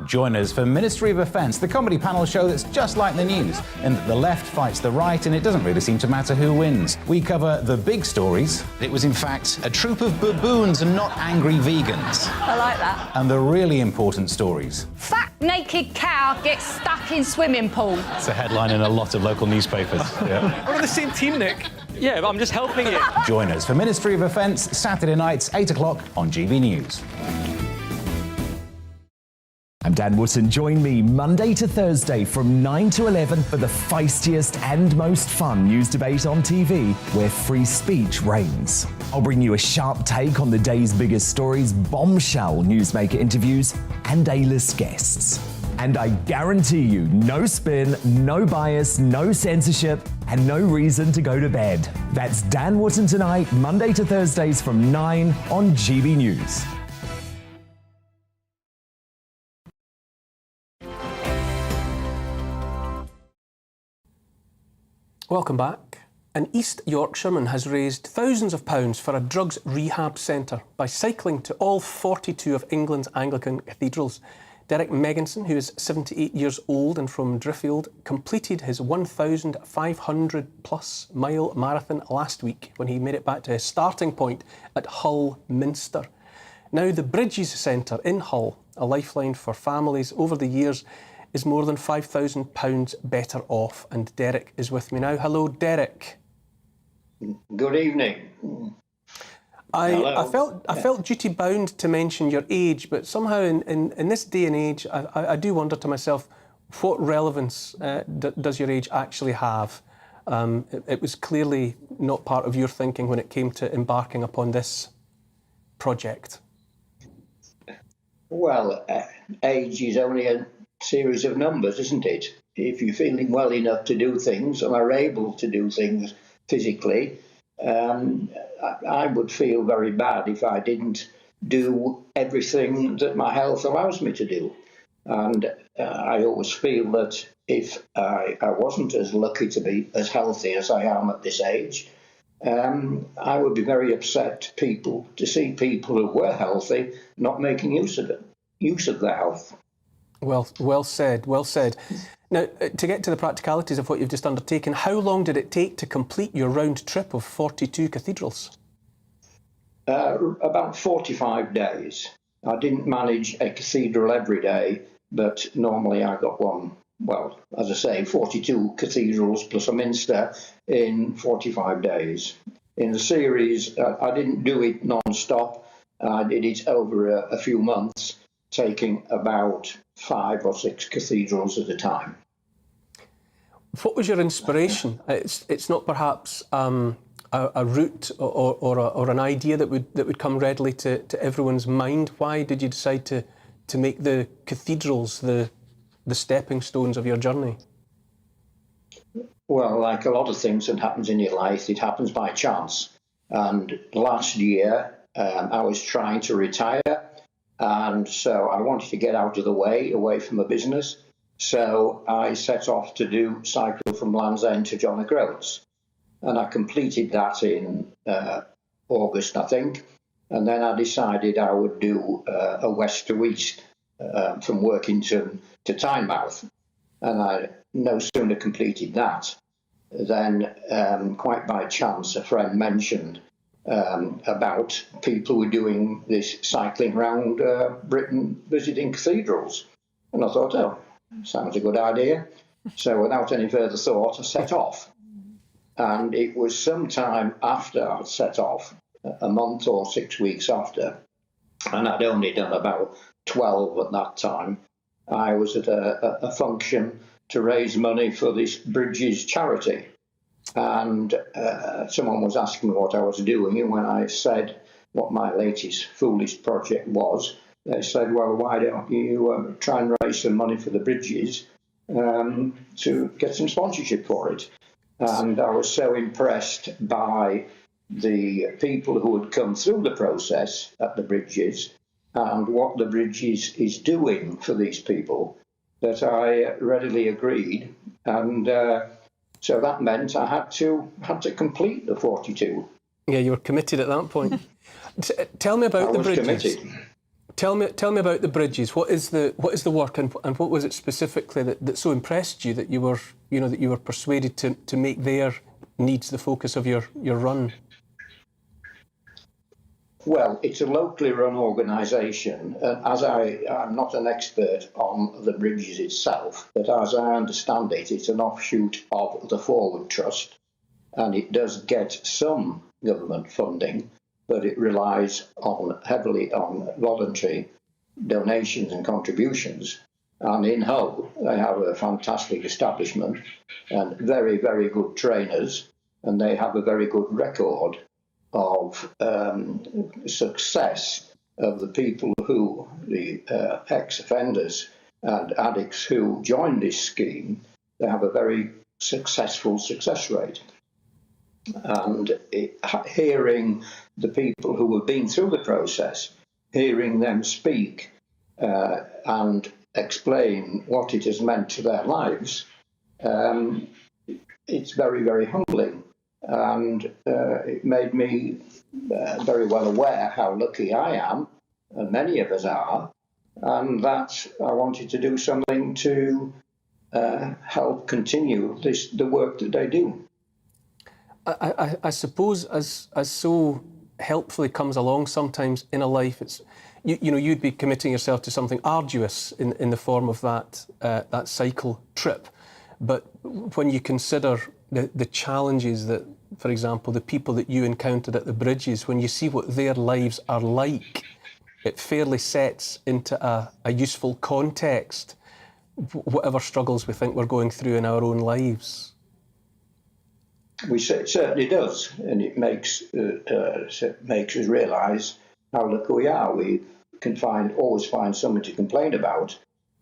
Join us for Ministry of Offence, the comedy panel show that's just like the news, in that the left fights the right and it doesn't really seem to matter who wins. We cover the big stories. It was in fact a troop of baboons and not angry vegans. I like that. And the really important stories. Fat naked cow gets stuck in swimming pool. It's a headline in a lot of local newspapers. Yeah. We're on the same team, Nick. Yeah, but I'm just helping you. Join us for Ministry of Offence, Saturday nights, 8 o'clock on GB News. I'm Dan Wootton. Join me Monday to Thursday from 9 to 11 for the feistiest and most fun news debate on TV, where free speech reigns. I'll bring you a sharp take on the day's biggest stories, bombshell newsmaker interviews, and A-list guests. And I guarantee you, no spin, no bias, no censorship, and no reason to go to bed. That's Dan Wootton tonight, Monday to Thursdays from 9 on GB News. Welcome back. An East Yorkshireman has raised thousands of pounds for a drugs rehab centre by cycling to all 42 of England's Anglican cathedrals. Derek Megginson, who is 78 years old and from Driffield, completed his 1,500-plus mile marathon last week when he made it back to his starting point at Hull Minster. Now the Bridges Centre in Hull, a lifeline for families over the years, is more than £5,000 better off, and Derek is with me now. Hello, Derek. Good evening. I felt duty bound to mention your age, but somehow in this day and age, I do wonder to myself, what relevance does your age actually have? It was clearly not part of your thinking when it came to embarking upon this project. Well, age is only a series of numbers, isn't it? If you're feeling well enough to do things and are able to do things physically, I would feel very bad if I didn't do everything that my health allows me to do. And I always feel that if I wasn't as lucky to be as healthy as I am at this age, I would be very upset to see people who were healthy not making use of their health. Well said, well said. Now, to get to the practicalities of what you've just undertaken, how long did it take to complete your round trip of 42 cathedrals? About 45 days. I didn't manage a cathedral every day, but normally I got one. Well, as I say, 42 cathedrals plus a minster in 45 days. In the series, I didn't do it non-stop. I did it over a few months, taking about 5 or 6 cathedrals at a time. What was your inspiration? It's not perhaps a route or an idea that would come readily to everyone's mind. Why did you decide to make the cathedrals the stepping stones of your journey? Well, like a lot of things that happens in your life, it happens by chance. And last year, I was trying to retire. And so I wanted to get out of the way, away from the business. So I set off to cycle from Land's End to John O'Groats. And I completed that in August, I think. And then I decided I would do a west to east from Workington to Tynemouth. And I no sooner completed that than, quite by chance, a friend mentioned about people who were doing this cycling around Britain, visiting cathedrals. And I thought, oh, sounds a good idea. So without any further thought, I set off. And it was some time after I'd set off, a month or 6 weeks after, and I'd only done about 12 at that time. I was at a function to raise money for this Bridges charity. And someone was asking me what I was doing, and when I said what my latest foolish project was, they said, well, why don't you try and raise some money for the bridges to get some sponsorship for it? And I was so impressed by the people who had come through the process at the bridges and what the bridges is doing for these people that I readily agreed. And so that meant I had to complete the 42. Yeah, you were committed at that point. Tell me about the bridges. Tell me about the bridges. What is the work, and what was it specifically that so impressed you that you were persuaded to make their needs the focus of your run? Well, it's a locally run organisation. As I'm not an expert on the bridges itself, but as I understand it, it's an offshoot of the Forward Trust, and it does get some government funding, but it relies heavily on voluntary donations and contributions. And in Hull, they have a fantastic establishment and very, very good trainers, and they have a very good record of success of the people who, the ex-offenders and addicts who join this scheme. They have a very successful success rate. And hearing the people who have been through the process, hearing them speak and explain what it has meant to their lives, it's very, very humbling. And it made me very well aware how lucky I am, and many of us are, and that I wanted to do something to help continue the work that they do. I suppose as so helpfully comes along sometimes in a life, it's you'd be committing yourself to something arduous in the form of that cycle trip, but when you consider the challenges that, for example, the people that you encountered at the bridges, when you see what their lives are like, it fairly sets into a useful context whatever struggles we think we're going through in our own lives. It certainly does, and it makes us realise how lucky we are. We can always find something to complain about,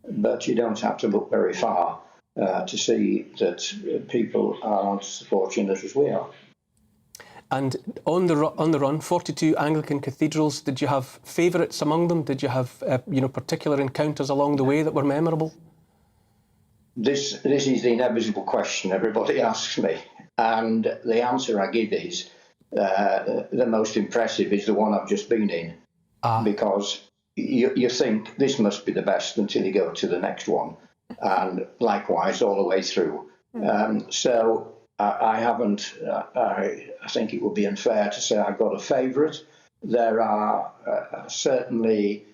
but you don't have to look very far to see that people aren't as fortunate as we are. And on the run, 42 Anglican cathedrals. Did you have favourites among them? Did you have particular encounters along the way that were memorable? This is the inevitable question everybody asks me, and the answer I give is the most impressive is the one I've just been in, because you think this must be the best until you go to the next one, and likewise all the way through. So I haven't. I think it would be unfair to say I've got a favourite. There are certainly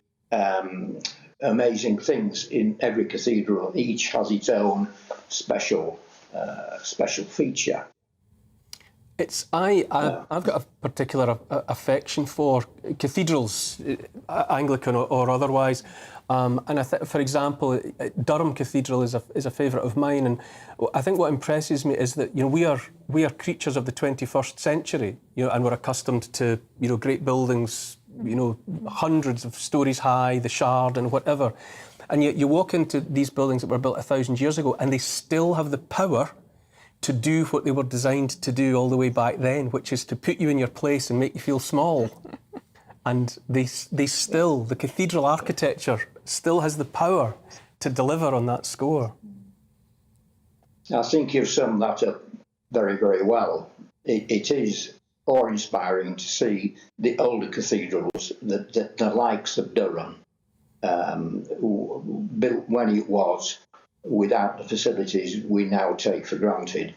amazing things in every cathedral. Each has its own special feature. I've got a particular affection for cathedrals, Anglican or otherwise, and for example, Durham Cathedral is a favourite of mine. And I think what impresses me is that we are creatures of the 21st century, and we're accustomed to great buildings, hundreds of stories high, the Shard and whatever, and yet you walk into these buildings that were built 1,000 years ago, and they still have the power to do what they were designed to do all the way back then, which is to put you in your place and make you feel small. And the cathedral architecture still has the power to deliver on that score. I think you've summed that up very, very well. It is awe-inspiring to see the older cathedrals, the likes of Durham, built when it was without the facilities we now take for granted.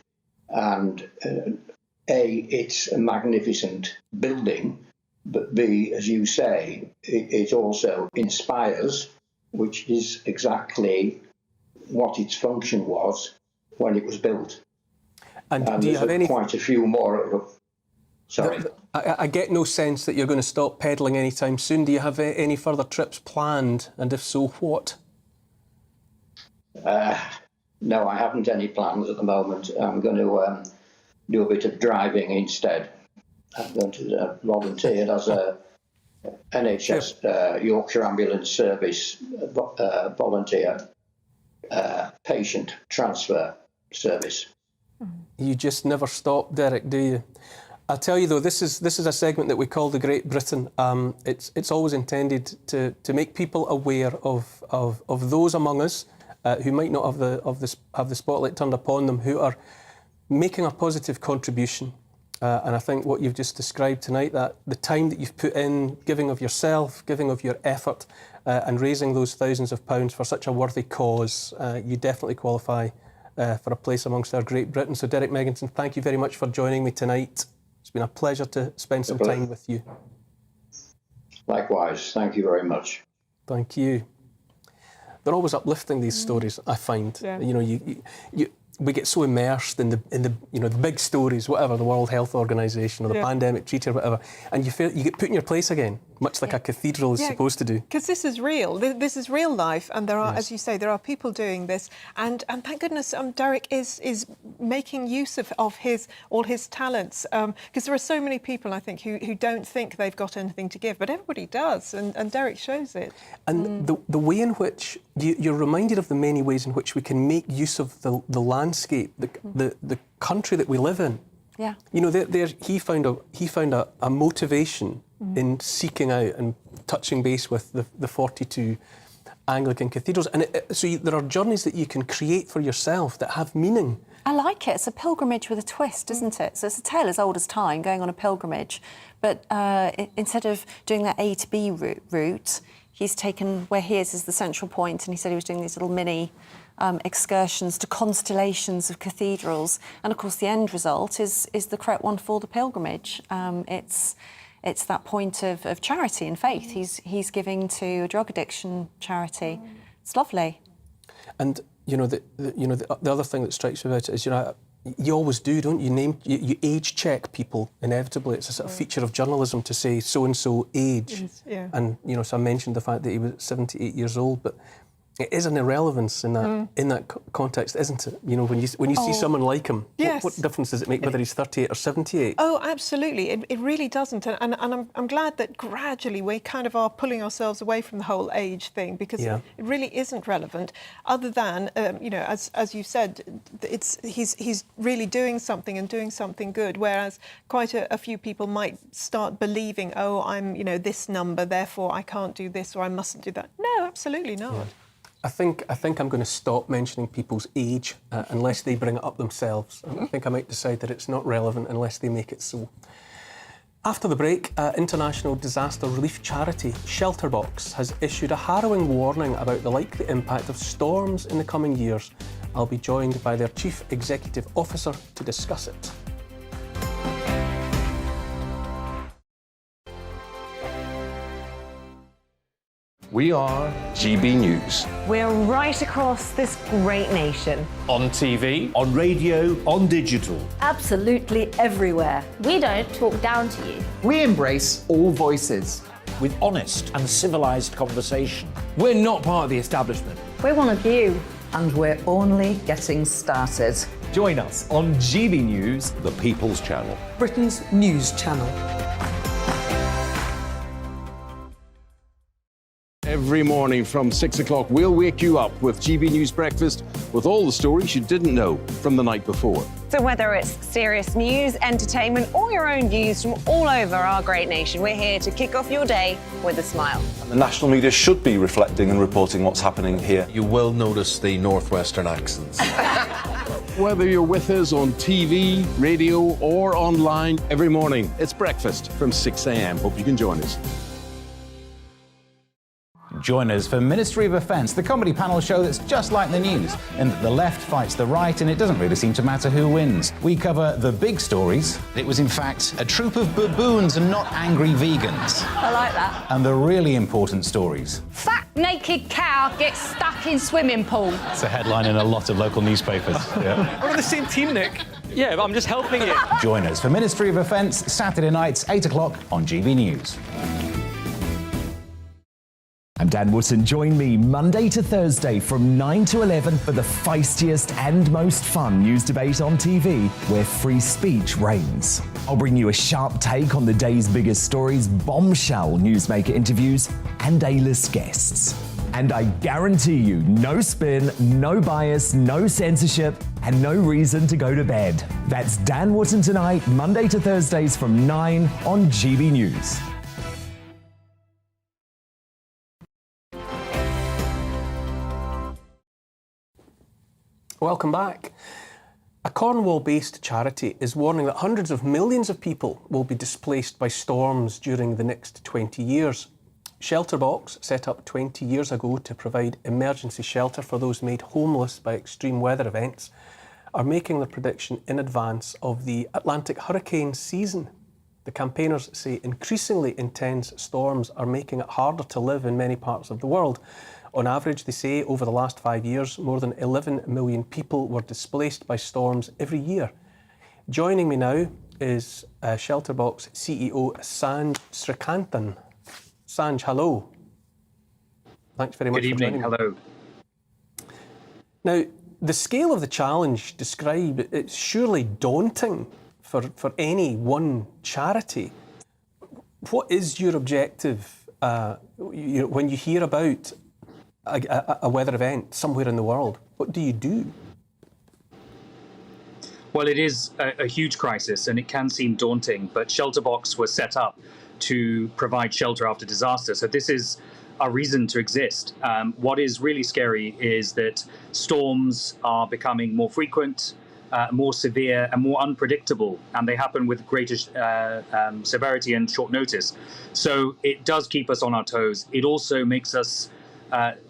And it's a magnificent building, but B, as you say, it also inspires, which is exactly what its function was when it was built. And do you have quite a few more? Sorry. I get no sense that you're going to stop pedalling anytime soon. Do you have any further trips planned? And if so, what? No, I haven't any plans at the moment. I'm going to do a bit of driving instead. I'm going to volunteer as a NHS Yorkshire Ambulance Service volunteer patient transfer service. You just never stop, Derek, do you? I'll tell you though, this is a segment that we call the Great Britain. It's always intended to make people aware of those among us who might not have the spotlight turned upon them, who are making a positive contribution. And I think what you've just described tonight, that the time that you've put in, giving of yourself, giving of your effort, and raising those thousands of pounds for such a worthy cause, you definitely qualify for a place amongst our Great Britain. So Derek Megginson, thank you very much for joining me tonight. It's been a pleasure to spend some time with you. Likewise, thank you very much. Thank you. They're always uplifting, these stories, I find. Yeah. You know, we get so immersed in the the big stories, whatever, the World Health Organization or the pandemic treaty or whatever, and you get put in your place again, much like a cathedral is supposed to do. Because this is real. This is real life, and there are, as you say, there are people doing this, and thank goodness Derek is making use of all his talents, because there are so many people, I think, who don't think they've got anything to give, but everybody does, and Derek shows it. And the way in which you're reminded of the many ways in which we can make use of the landscape, the country that we live in. Yeah. You know, he found a motivation in seeking out and touching base with the 42 Anglican cathedrals, and there are journeys that you can create for yourself that have meaning. I like it. It's a pilgrimage with a twist, isn't it? So it's a tale as old as time, going on a pilgrimage, but instead of doing that A to B route, he's taken where he is the central point, and he said he was doing these little mini excursions to constellations of cathedrals, and of course the end result is the correct one for the pilgrimage. It's that point of charity and faith. He's giving to a drug addiction charity. It's lovely. And the other thing that strikes me about it is, you always do, don't you? You age check people inevitably. It's a sort of feature of journalism to say so and so age. Yeah. And so I mentioned the fact that he was 78 years old, but it is an irrelevance in that context, isn't it? When you see someone like him, yes. what difference does it make whether he's 38 or 78? Oh, absolutely. It really doesn't. And I'm glad that gradually we kind of are pulling ourselves away from the whole age thing, because it really isn't relevant. Other than as you said, he's really doing something and doing something good. Whereas quite a few people might start believing, oh, I'm this number, therefore I can't do this or I mustn't do that. No, absolutely not. Yeah. I think I'm going to stop mentioning people's age unless they bring it up themselves. I think I might decide that it's not relevant unless they make it so. After the break, international disaster relief charity Shelterbox has issued a harrowing warning about the likely impact of storms in the coming years. I'll be joined by their Chief Executive Officer to discuss it. We are GB News. We're right across this great nation. On TV, on radio, on digital. Absolutely everywhere. We don't talk down to you. We embrace all voices. With honest and civilised conversation. We're not part of the establishment. We're one of you. And we're only getting started. Join us on GB News, The People's Channel. Britain's news channel. Every morning from 6 o'clock, we'll wake you up with GB News Breakfast with all the stories you didn't know from the night before. So whether it's serious news, entertainment, or your own views from all over our great nation, we're here to kick off your day with a smile. And the national media should be reflecting and reporting what's happening here. You will notice the northwestern accents. Whether you're with us on TV, radio, or online, every morning, it's breakfast from 6 a.m. Hope you can join us. Join us for Ministry of Offence, the comedy panel show that's just like the news, in that the left fights the right and it doesn't really seem to matter who wins. We cover the big stories. It was in fact a troop of baboons and not angry vegans. I like that. And the really important stories. Fat naked cow gets stuck in swimming pool. It's a headline in a lot of local newspapers. Yeah. We're on the same team, Nick. Yeah, but I'm just helping you. Join us for Ministry of Offence, Saturday nights, 8 o'clock on GB News. I'm I'm Dan Wootton. Join me Monday to Thursday from 9 to 11 for the feistiest and most fun news debate on TV, where free speech reigns. I'll bring you a sharp take on the day's biggest stories, bombshell newsmaker interviews, and A-list guests. And I guarantee you, no spin, no bias, no censorship, and no reason to go to bed. That's Dan Wootton Tonight, Monday to Thursdays from 9 on GB News. Welcome back. A Cornwall-based charity is warning that hundreds of millions of people will be displaced by storms during the next 20 years. Shelterbox, set up 20 years ago to provide emergency shelter for those made homeless by extreme weather events, are making the prediction in advance of the Atlantic hurricane season. The campaigners say increasingly intense storms are making it harder to live in many parts of the world. On average, they say, over the last 5 years, more than 11 million people were displaced by storms every year. Joining me now is Shelterbox CEO Sanj Srikanthan. Sanj, hello. Thanks very much for joining me. Hello. Now, the scale of the challenge described, it's surely daunting for any one charity. What is your objective when you hear about a weather event somewhere in the world? What do you do? Well, it is a huge crisis and it can seem daunting, but Shelterbox was set up to provide shelter after disaster. So this is a reason to exist. What is really scary is that storms are becoming more frequent, more severe and more unpredictable, and they happen with greater severity and short notice. So it does keep us on our toes. It also makes us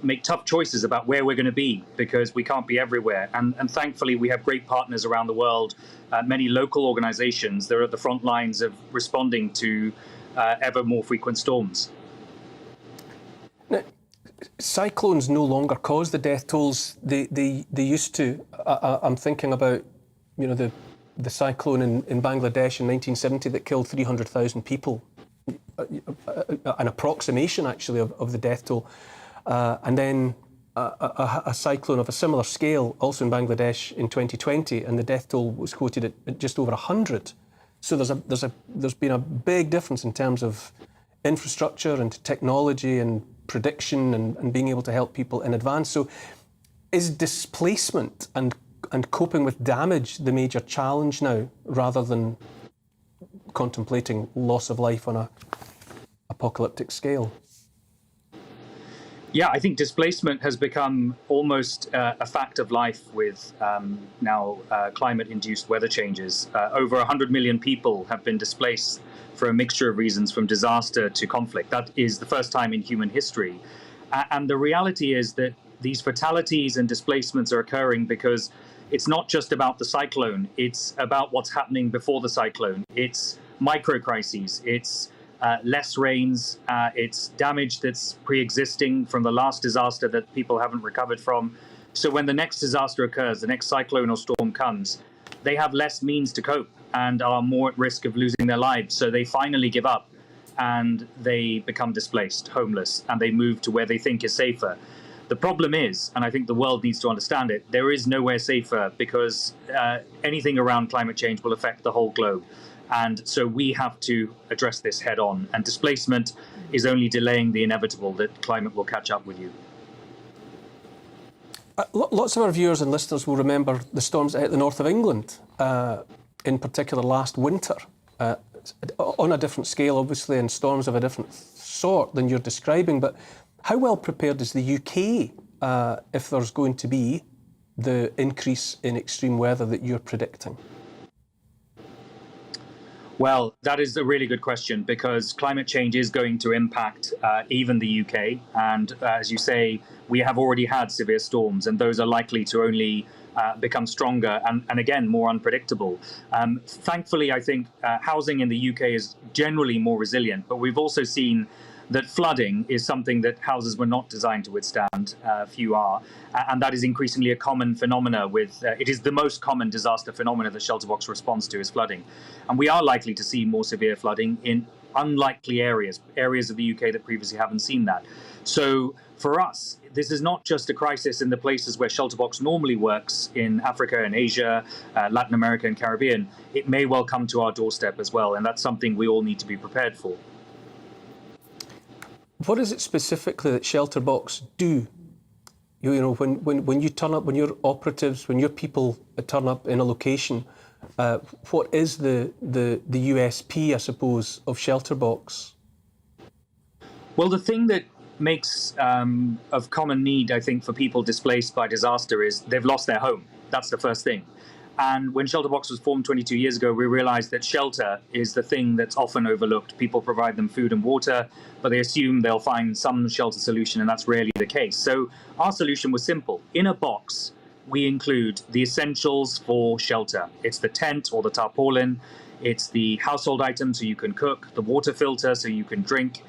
make tough choices about where we're going to be, because we can't be everywhere. And thankfully, we have great partners around the world, many local organizations. They're at the front lines of responding to ever more frequent storms. Now, cyclones no longer cause the death tolls they used to. I'm thinking about, the cyclone in Bangladesh in 1970 that killed 300,000 people, an approximation actually of the death toll. And then a cyclone of a similar scale, also in Bangladesh in 2020, and the death toll was quoted at just over 100. So there's been a big difference in terms of infrastructure and technology and prediction and being able to help people in advance. So is displacement and coping with damage the major challenge now, rather than contemplating loss of life on a apocalyptic scale? Yeah, I think displacement has become almost a fact of life with now climate-induced weather changes. Over 100 million people have been displaced for a mixture of reasons, from disaster to conflict. That is the first time in human history. And the reality is that these fatalities and displacements are occurring because it's not just about the cyclone. It's about what's happening before the cyclone. It's micro-crises. It's less rains, it's damage that's pre-existing from the last disaster that people haven't recovered from. So when the next disaster occurs, the next cyclone or storm comes, they have less means to cope and are more at risk of losing their lives. So they finally give up and they become displaced, homeless, and they move to where they think is safer. The problem is, and I think the world needs to understand it, there is nowhere safer, because anything around climate change will affect the whole globe. And so we have to address this head on. And displacement is only delaying the inevitable, that climate will catch up with you. Lots of our viewers and listeners will remember the storms that hit the north of England, in particular last winter, on a different scale, obviously, and storms of a different sort than you're describing. But how well prepared is the UK if there's going to be the increase in extreme weather that you're predicting? Well, that is a really good question, because climate change is going to impact even the UK. And as you say, we have already had severe storms, and those are likely to only become stronger and again, more unpredictable. Thankfully, I think housing in the UK is generally more resilient, but we've also seen that flooding is something that houses were not designed to withstand, few are, and that is increasingly a common phenomena with, it is the most common disaster phenomena that Shelterbox responds to, is flooding. And we are likely to see more severe flooding in unlikely areas of the UK that previously haven't seen that. So for us, this is not just a crisis in the places where Shelterbox normally works in Africa and Asia, Latin America and Caribbean. It may well come to our doorstep as well, and that's something we all need to be prepared for. What is it specifically that Shelterbox do? You know, when you turn up, when your operatives, when your people turn up in a location, what is the USP, I suppose, of Shelterbox? Well, the thing that makes of common need, I think, for people displaced by disaster is they've lost their home. That's the first thing. And when Shelterbox was formed 22 years ago, we realized that shelter is the thing that's often overlooked. People provide them food and water, but they assume they'll find some shelter solution, and that's rarely the case. So our solution was simple. In a box, we include the essentials for shelter. It's the tent or the tarpaulin. It's the household items so you can cook, the water filter so you can drink,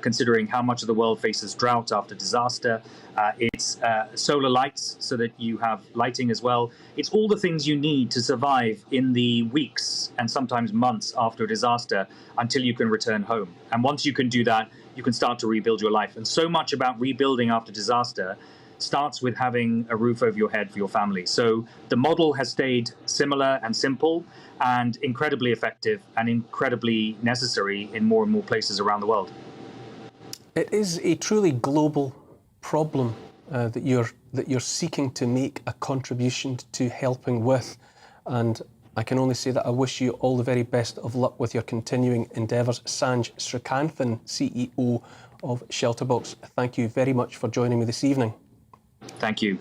considering how much of the world faces drought after disaster. It's solar lights so that you have lighting as well. It's all the things you need to survive in the weeks and sometimes months after a disaster until you can return home. And once you can do that, you can start to rebuild your life. And so much about rebuilding after disaster starts with having a roof over your head for your family. So the model has stayed similar and simple and incredibly effective and incredibly necessary in more and more places around the world. It is a truly global problem that you're seeking to make a contribution to helping with, and I can only say that I wish you all the very best of luck with your continuing endeavours. Sanj Srikanthan, CEO of Shelterbox, thank you very much for joining me this evening. Thank you.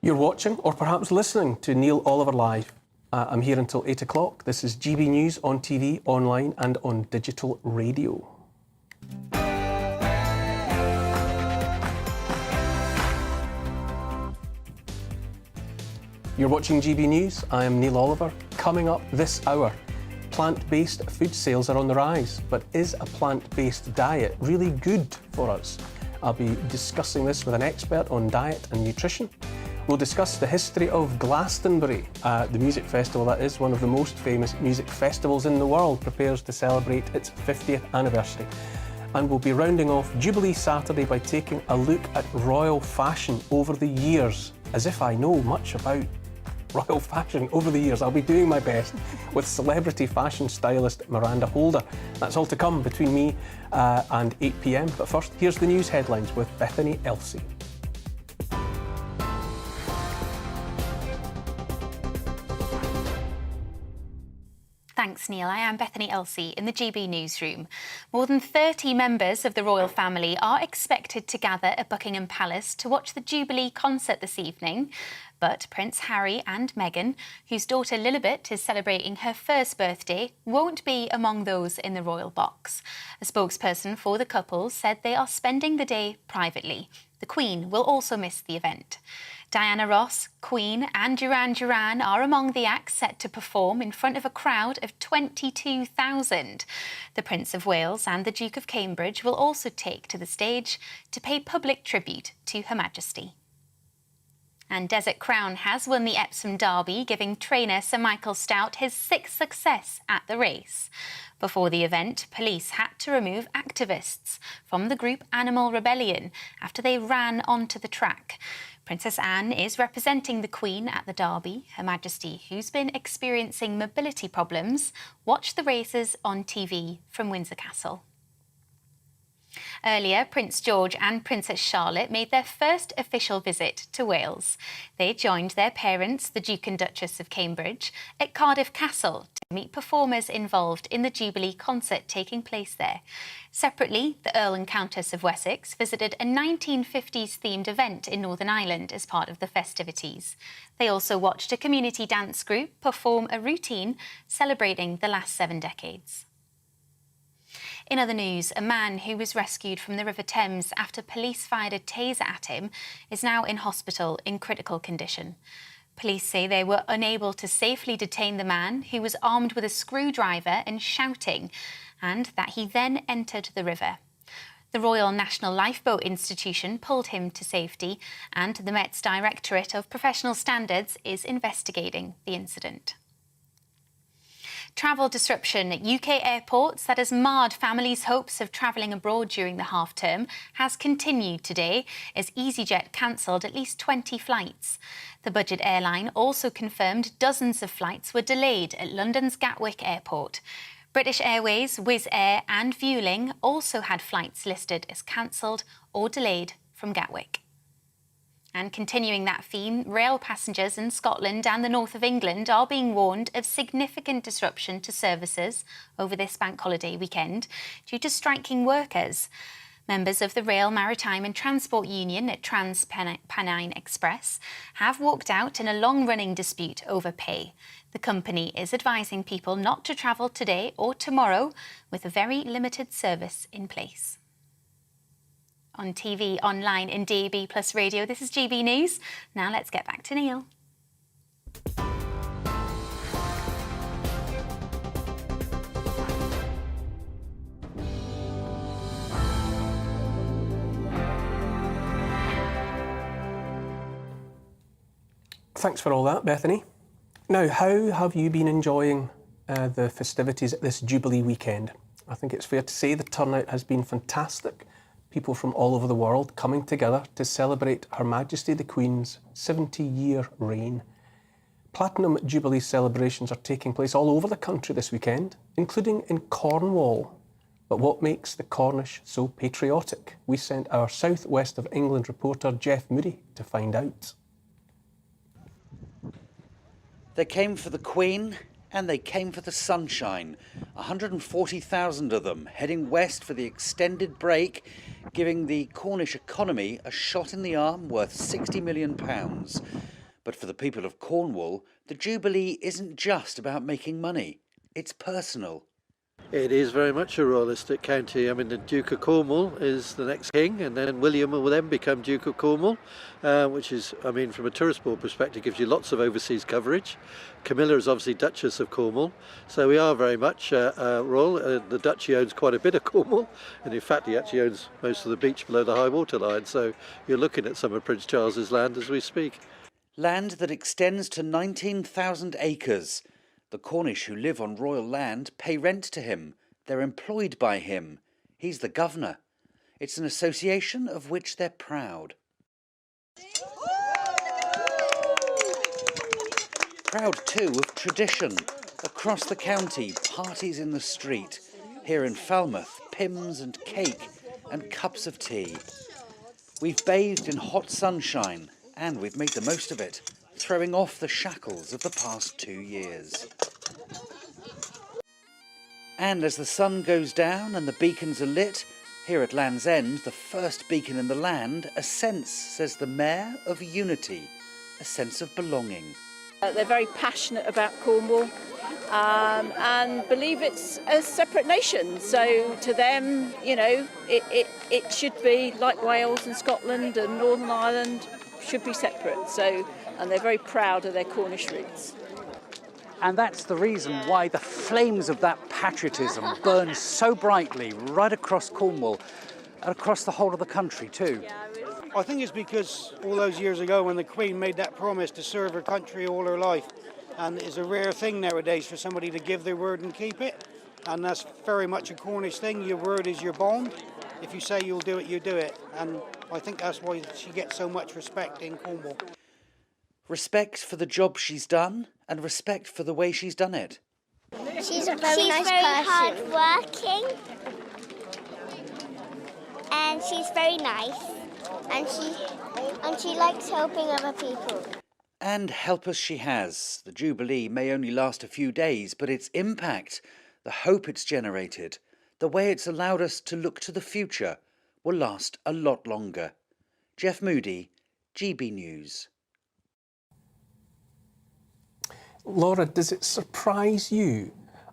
You're watching, or perhaps listening, to Neil Oliver Live. I'm here until 8 o'clock. This is GB News on TV, online and on digital radio. You're watching GB News. I am Neil Oliver. Coming up this hour, plant-based food sales are on the rise, but is a plant-based diet really good for us? I'll be discussing this with an expert on diet and nutrition. We'll discuss the history of Glastonbury, the music festival that is one of the most famous music festivals in the world, prepares to celebrate its 50th anniversary. And we'll be rounding off Jubilee Saturday by taking a look at royal fashion over the years, as if I know much about royal fashion over the years. I'll be doing my best with celebrity fashion stylist Miranda Holder. That's all to come between me and 8 p.m. But first, here's the news headlines with Bethany Elsey. Thanks, Neil. I am Bethany Elsey in the GB newsroom. More than 30 members of the royal family are expected to gather at Buckingham Palace to watch the Jubilee concert this evening. But Prince Harry and Meghan, whose daughter Lilibet is celebrating her first birthday, won't be among those in the royal box. A spokesperson for the couple said they are spending the day privately. The Queen will also miss the event. Diana Ross, Queen and Duran Duran are among the acts set to perform in front of a crowd of 22,000. The Prince of Wales and the Duke of Cambridge will also take to the stage to pay public tribute to Her Majesty. And Desert Crown has won the Epsom Derby, giving trainer Sir Michael Stoute his 6th success at the race. Before the event, police had to remove activists from the group Animal Rebellion after they ran onto the track. Princess Anne is representing the Queen at the Derby. Her Majesty, who's been experiencing mobility problems, watched the races on TV from Windsor Castle. Earlier, Prince George and Princess Charlotte made their first official visit to Wales. They joined their parents, the Duke and Duchess of Cambridge, at Cardiff Castle to meet performers involved in the Jubilee concert taking place there. Separately, the Earl and Countess of Wessex visited a 1950s-themed event in Northern Ireland as part of the festivities. They also watched a community dance group perform a routine celebrating the last 7 decades. In other news, a man who was rescued from the River Thames after police fired a taser at him is now in hospital in critical condition. Police say they were unable to safely detain the man, who was armed with a screwdriver and shouting, and that he then entered the river. The Royal National Lifeboat Institution pulled him to safety, and the Met's Directorate of Professional Standards is investigating the incident. Travel disruption at UK airports that has marred families' hopes of travelling abroad during the half-term has continued today as EasyJet cancelled at least 20 flights. The budget airline also confirmed dozens of flights were delayed at London's Gatwick Airport. British Airways, Wizz Air and Vueling also had flights listed as cancelled or delayed from Gatwick. And continuing that theme, rail passengers in Scotland and the north of England are being warned of significant disruption to services over this bank holiday weekend due to striking workers. Members of the Rail, Maritime and Transport Union at Trans-Pennine Express have walked out in a long-running dispute over pay. The company is advising people not to travel today or tomorrow with a very limited service in place. On TV, online and DAB+ radio, this is GB News. Now let's get back to Neil. Thanks for all that, Bethany. Now, how have you been enjoying the festivities at this Jubilee weekend? I think it's fair to say the turnout has been fantastic. People from all over the world coming together to celebrate Her Majesty the Queen's 70-year reign. Platinum Jubilee celebrations are taking place all over the country this weekend, including in Cornwall. But what makes the Cornish so patriotic? We sent our South West of England reporter Jeff Moody to find out. They came for the Queen and they came for the sunshine. 140,000 of them heading west for the extended break, giving the Cornish economy a shot in the arm worth £60 million. But for the people of Cornwall, the Jubilee isn't just about making money, it's personal. It is very much a royalistic county. I mean, the Duke of Cornwall is the next king, and then William will then become Duke of Cornwall, which is, I mean, from a tourist board perspective, gives you lots of overseas coverage. Camilla is obviously Duchess of Cornwall, so we are very much royal. The Duchy owns quite a bit of Cornwall, and in fact he actually owns most of the beach below the high water line, so you're looking at some of Prince Charles's land as we speak. Land that extends to 19,000 acres. The Cornish who live on royal land pay rent to him. They're employed by him. He's the governor. It's an association of which they're proud. Proud too of tradition. Across the county, parties in the street. Here in Falmouth, pims and cake and cups of tea. We've bathed in hot sunshine and we've made the most of it, throwing off the shackles of the past 2 years. And as the sun goes down and the beacons are lit, here at Land's End, the first beacon in the land, a sense, says the Mayor, of unity, a sense of belonging. They're very passionate about Cornwall and believe it's a separate nation. So to them, you know, it should be like Wales and Scotland and Northern Ireland should be separate. So, and they're very proud of their Cornish roots. And that's the reason why the flames of that patriotism burn so brightly right across Cornwall and across the whole of the country too. I think it's because all those years ago when the Queen made that promise to serve her country all her life, and it's a rare thing nowadays for somebody to give their word and keep it, and that's very much a Cornish thing. Your word is your bond. If you say you'll do it, you do it, and I think that's why she gets so much respect in Cornwall. Respect for the job she's done and respect for the way she's done it. She's a very nice person. Hard-working, and she's very nice, and she likes helping other people. And help us she has. The Jubilee may only last a few days, but its impact, the hope it's generated, the way it's allowed us to look to the future, will last a lot longer. Jeff Moody, GB News. Laura, does it surprise you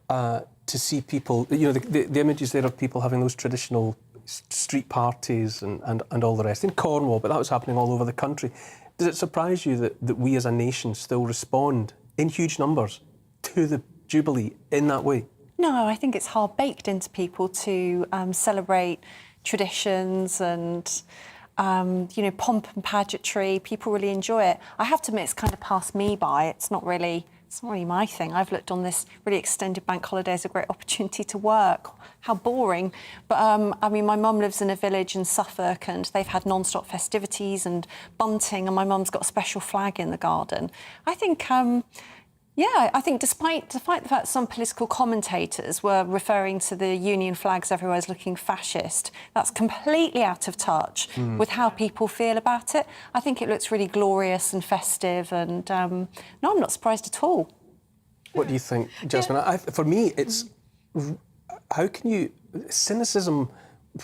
to see people, you know, the images there of people having those traditional street parties and all the rest in Cornwall, but that was happening all over the country. Does it surprise you that we as a nation still respond in huge numbers to the Jubilee in that way? No, I think it's hard-baked into people to celebrate traditions and you know, pomp and pageantry. People really enjoy it. I have to admit, it's kind of passed me by. It's not really It's not really my thing. I've looked on this really extended bank holiday as a great opportunity to work. How boring. But, I mean, my mum lives in a village in Suffolk and they've had non-stop festivities and bunting, and my mum's got a special flag in the garden. I think, I think despite the fact that some political commentators were referring to the Union flags everywhere as looking fascist, that's completely out of touch with how people feel about it. I think it looks really glorious and festive, and no, I'm not surprised at all. What do you think, Jasmine? For me, it's how can you, cynicism,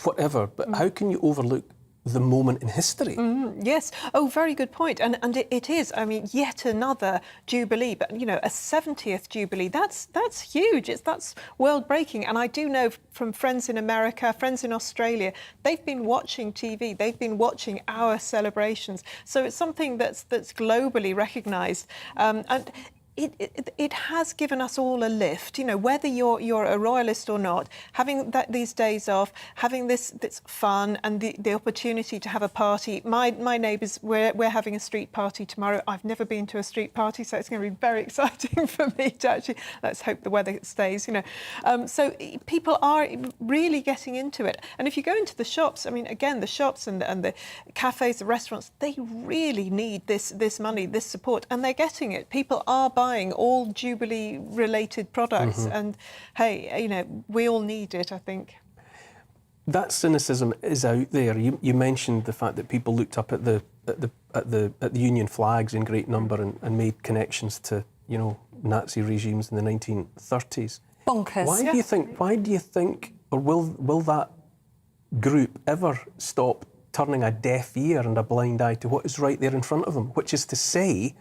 whatever, but how can you overlook the moment in history? Yes. Oh, very good point. And it is, I mean, yet another Jubilee, but, you know, a 70th Jubilee, that's huge. That's world-breaking. And I do know from friends in America, friends in Australia, they've been watching TV, they've been watching our celebrations. So it's something that's globally recognised. And it has given us all a lift, you know, whether you're a royalist or not, having these days off, having this fun and the opportunity to have a party. My neighbours, we're having a street party tomorrow. I've never been to a street party, so it's going to be very exciting for me to actually, let's hope the weather stays, you know. So people are really getting into it. And if you go into the shops, I mean, again, the shops and the cafes, the restaurants, they really need this money, this support, and they're getting it. People are buying all Jubilee-related products, and hey, you know, we all need it, I think. That cynicism is out there. You mentioned the fact that people looked up at the Union flags in great number and made connections to, you know, Nazi regimes in the 1930s. Bonkers. Why do you think, or will that group ever stop turning a deaf ear and a blind eye to what is right there in front of them? Which is to say,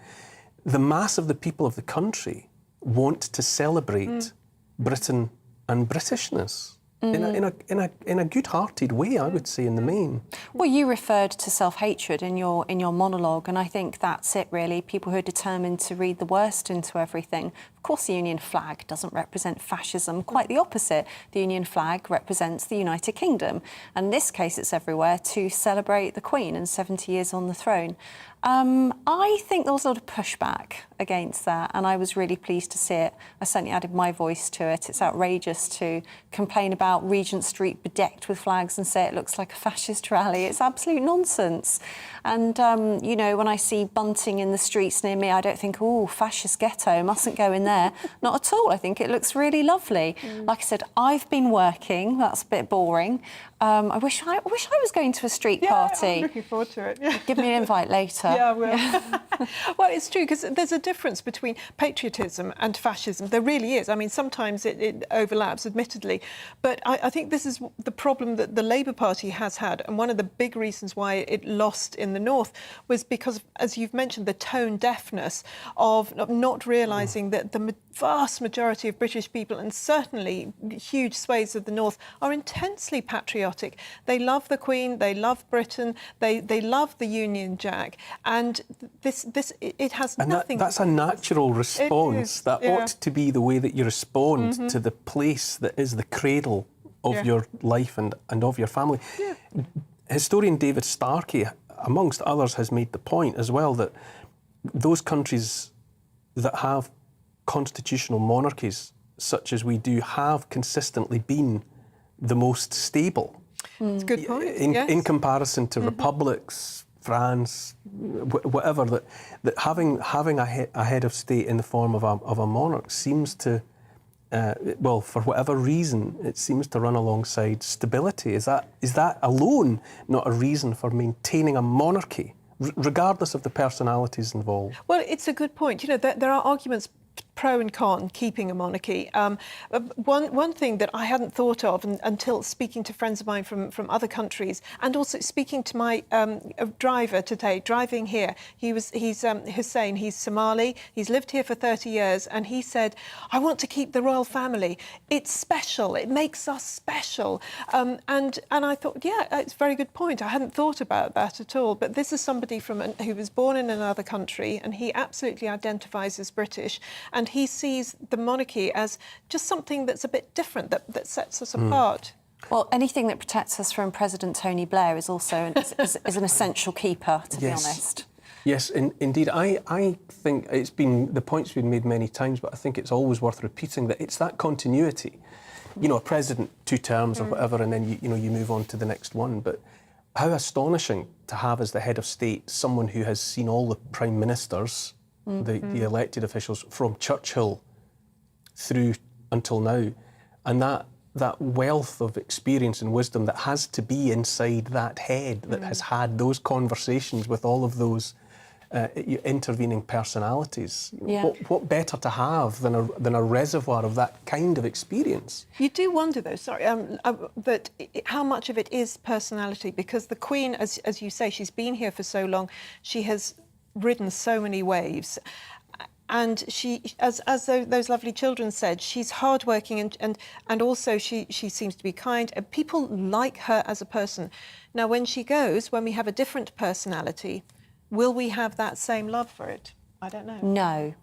the mass of the people of the country want to celebrate Britain and Britishness in a good-hearted way, I would say, in the main. Well, you referred to self-hatred in your monologue, and I think that's it, really. People who are determined to read the worst into everything. Of course, the Union flag doesn't represent fascism. Quite the opposite. The Union flag represents the United Kingdom. And in this case, it's everywhere to celebrate the Queen and 70 years on the throne. I think there was a lot of pushback against that, and I was really pleased to see it. I certainly added my voice to it. It's outrageous to complain about Regent Street bedecked with flags and say it looks like a fascist rally. It's absolute nonsense. And, you know, when I see bunting in the streets near me, I don't think, oh, fascist ghetto, mustn't go in there. Not at all. I think it looks really lovely. Like I said, I've been working. That's a bit boring. I wish I was going to a street party. I'm looking forward to it. Yeah. Give me an invite later. Yeah, I will. Well, it's true, because there's a difference between patriotism and fascism. There really is. I mean, sometimes it overlaps, admittedly. But I think this is the problem that the Labour Party has had. And one of the big reasons why it lost in the North was because, as you've mentioned, the tone deafness of not realising that the vast majority of British people, and certainly huge swathes of the North, are intensely patriotic. They love the Queen, they love Britain, they love the Union Jack, and it has nothing. That's a natural response. That ought to be the way that you respond to the place that is the cradle of your life and of your family. Historian David Starkey, amongst others, has made the point as well that those countries that have constitutional monarchies, such as we do, have consistently been the most stable. It's a good point. In comparison to republics, France, whatever, that having a head of state in the form of a monarch seems to, well, for whatever reason, it seems to run alongside stability. Is that alone not a reason for maintaining a monarchy, regardless of the personalities involved? Well, it's a good point. You know, there are arguments pro and con keeping a monarchy. One thing that I hadn't thought of until speaking to friends of mine from other countries, and also speaking to my driver today, driving here. He's Hussein, he's Somali, he's lived here for 30 years, and he said, I want to keep the royal family. It's special, it makes us special. And I thought, yeah, it's a very good point. I hadn't thought about that at all, but this is somebody who was born in another country, and he absolutely identifies as British, and he sees the monarchy as just something that's a bit different, that sets us apart. Well, anything that protects us from President Tony Blair is also is an essential keeper, to be honest. Yes, indeed. I think the point's been made many times, but I think it's always worth repeating that it's that continuity. You know, a president, 2 terms or whatever, and then you move on to the next one. But how astonishing to have as the head of state someone who has seen all the prime ministers, the elected officials from Churchill through until now, and that wealth of experience and wisdom that has to be inside that head that has had those conversations with all of those intervening personalities. What better to have than a reservoir of that kind of experience? You do wonder, though, that how much of it is personality, because the Queen, as you say, she's been here for so long, she has ridden so many waves. And she, as those lovely children said, she's hardworking and also she seems to be kind. And people like her as a person. Now, when she goes, when we have a different personality, will we have that same love for it? I don't know. No.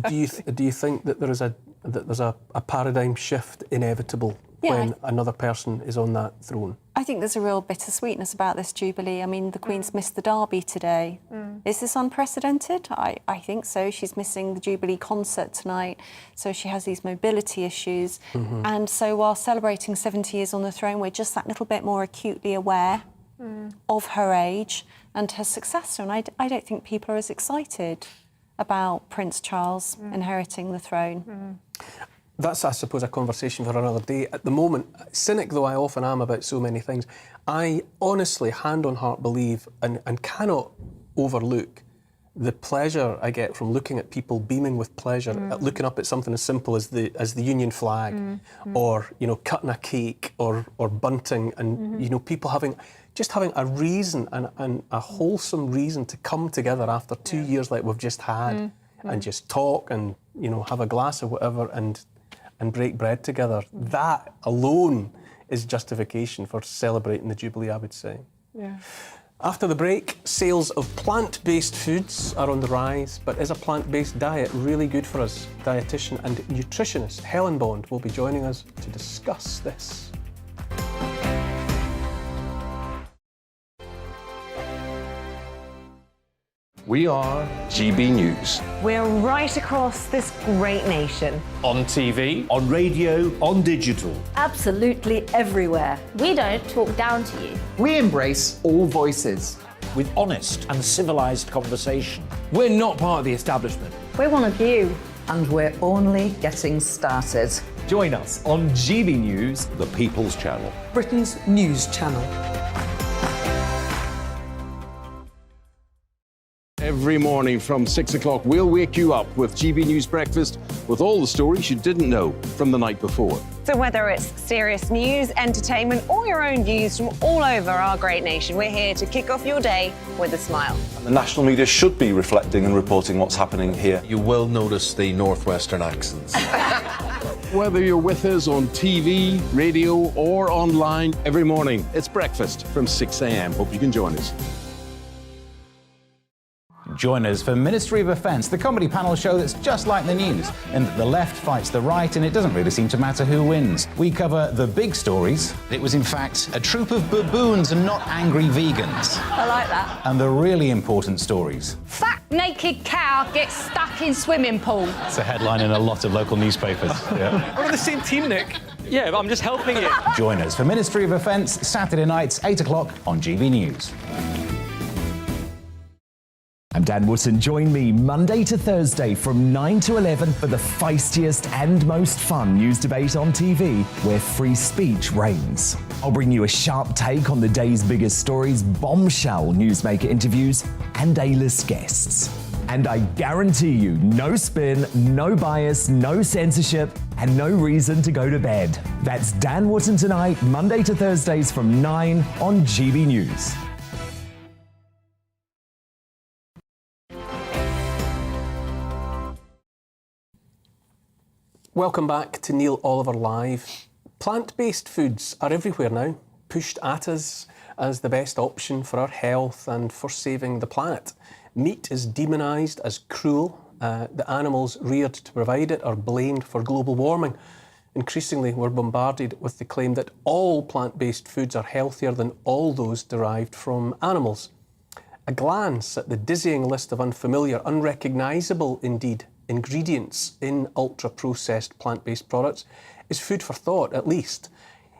Do you think that there's a paradigm shift inevitable when another person is on that throne? I think there's a real bittersweetness about this Jubilee. I mean, the Queen's missed the Derby today. Is this unprecedented? I think so. She's missing the Jubilee concert tonight, so she has these mobility issues. And so while celebrating 70 years on the throne, we're just that little bit more acutely aware of her age and her successor. And I don't think people are as excited about Prince Charles inheriting the throne. That's, I suppose, a conversation for another day. At the moment, cynic though I often am about so many things, I honestly, hand on heart, believe and cannot overlook the pleasure I get from looking at people beaming with pleasure, at looking up at something as simple as the Union flag, or cutting a cake, or bunting, and people having a reason and a wholesome reason to come together after 2 years like we've just had, and just talk and have a glass of whatever and break bread together. That alone is justification for celebrating the Jubilee, I would say. Yeah. After the break, sales of plant-based foods are on the rise, but is a plant-based diet really good for us? Dietitian and nutritionist Helen Bond will be joining us to discuss this. We are GB News. We're right across this great nation. On TV, On radio, on digital. Absolutely everywhere. We don't talk down to you. We embrace all voices. With honest and civilised conversation. We're not part of the establishment. We're one of you. And we're only getting started. Join us on GB News, the People's Channel. Britain's news channel. Every morning from 6 o'clock, we'll wake you up with GB News Breakfast with all the stories you didn't know from the night before. So whether it's serious news, entertainment, or your own views from all over our great nation, we're here to kick off your day with a smile. And the national media should be reflecting and reporting what's happening here. You will notice the northwestern accents. Whether you're with us on TV, radio, or online, every morning, it's breakfast from 6 a.m. Hope you can join us. Join us for Ministry of Offence, the comedy panel show that's just like the news, in that the left fights the right and it doesn't really seem to matter who wins. We cover the big stories. It was in fact a troop of baboons and not angry vegans. I like that. And the really important stories. Fat naked cow gets stuck in swimming pool. It's a headline in a lot of local newspapers. Yeah. We're on the same team, Nick. Yeah, but I'm just helping you. Join us for Ministry of Offence, Saturday nights, 8 o'clock on GB News. I'm Dan Wootton. Join me Monday to Thursday from 9 to 11 for the feistiest and most fun news debate on TV, where free speech reigns. I'll bring you a sharp take on the day's biggest stories, bombshell newsmaker interviews, and A-list guests. And I guarantee you, no spin, no bias, no censorship, and no reason to go to bed. That's Dan Wootton Tonight, Monday to Thursdays from 9 on GB News. Welcome back to Neil Oliver Live. Plant-based foods are everywhere now, pushed at us as the best option for our health and for saving the planet. Meat is demonised as cruel. The animals reared to provide it are blamed for global warming. Increasingly, we're bombarded with the claim that all plant-based foods are healthier than all those derived from animals. A glance at the dizzying list of unfamiliar, unrecognisable indeed, ingredients in ultra-processed plant-based products is food for thought, at least.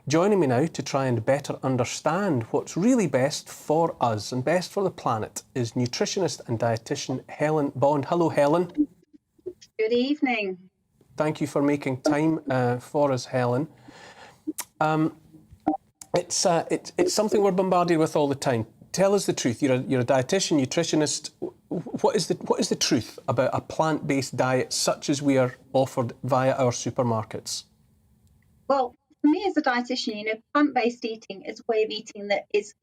Joining me now to try and better understand what's really best for us and best for the planet is nutritionist and dietitian Helen Bond. Hello, Helen. Good evening. Thank you for making time for us, Helen. It's something we're bombarded with all the time. Tell us the truth. You're a dietitian, nutritionist. What is the truth about a plant-based diet such as we are offered via our supermarkets? Well, for me as a dietitian, plant-based eating is a way of eating that is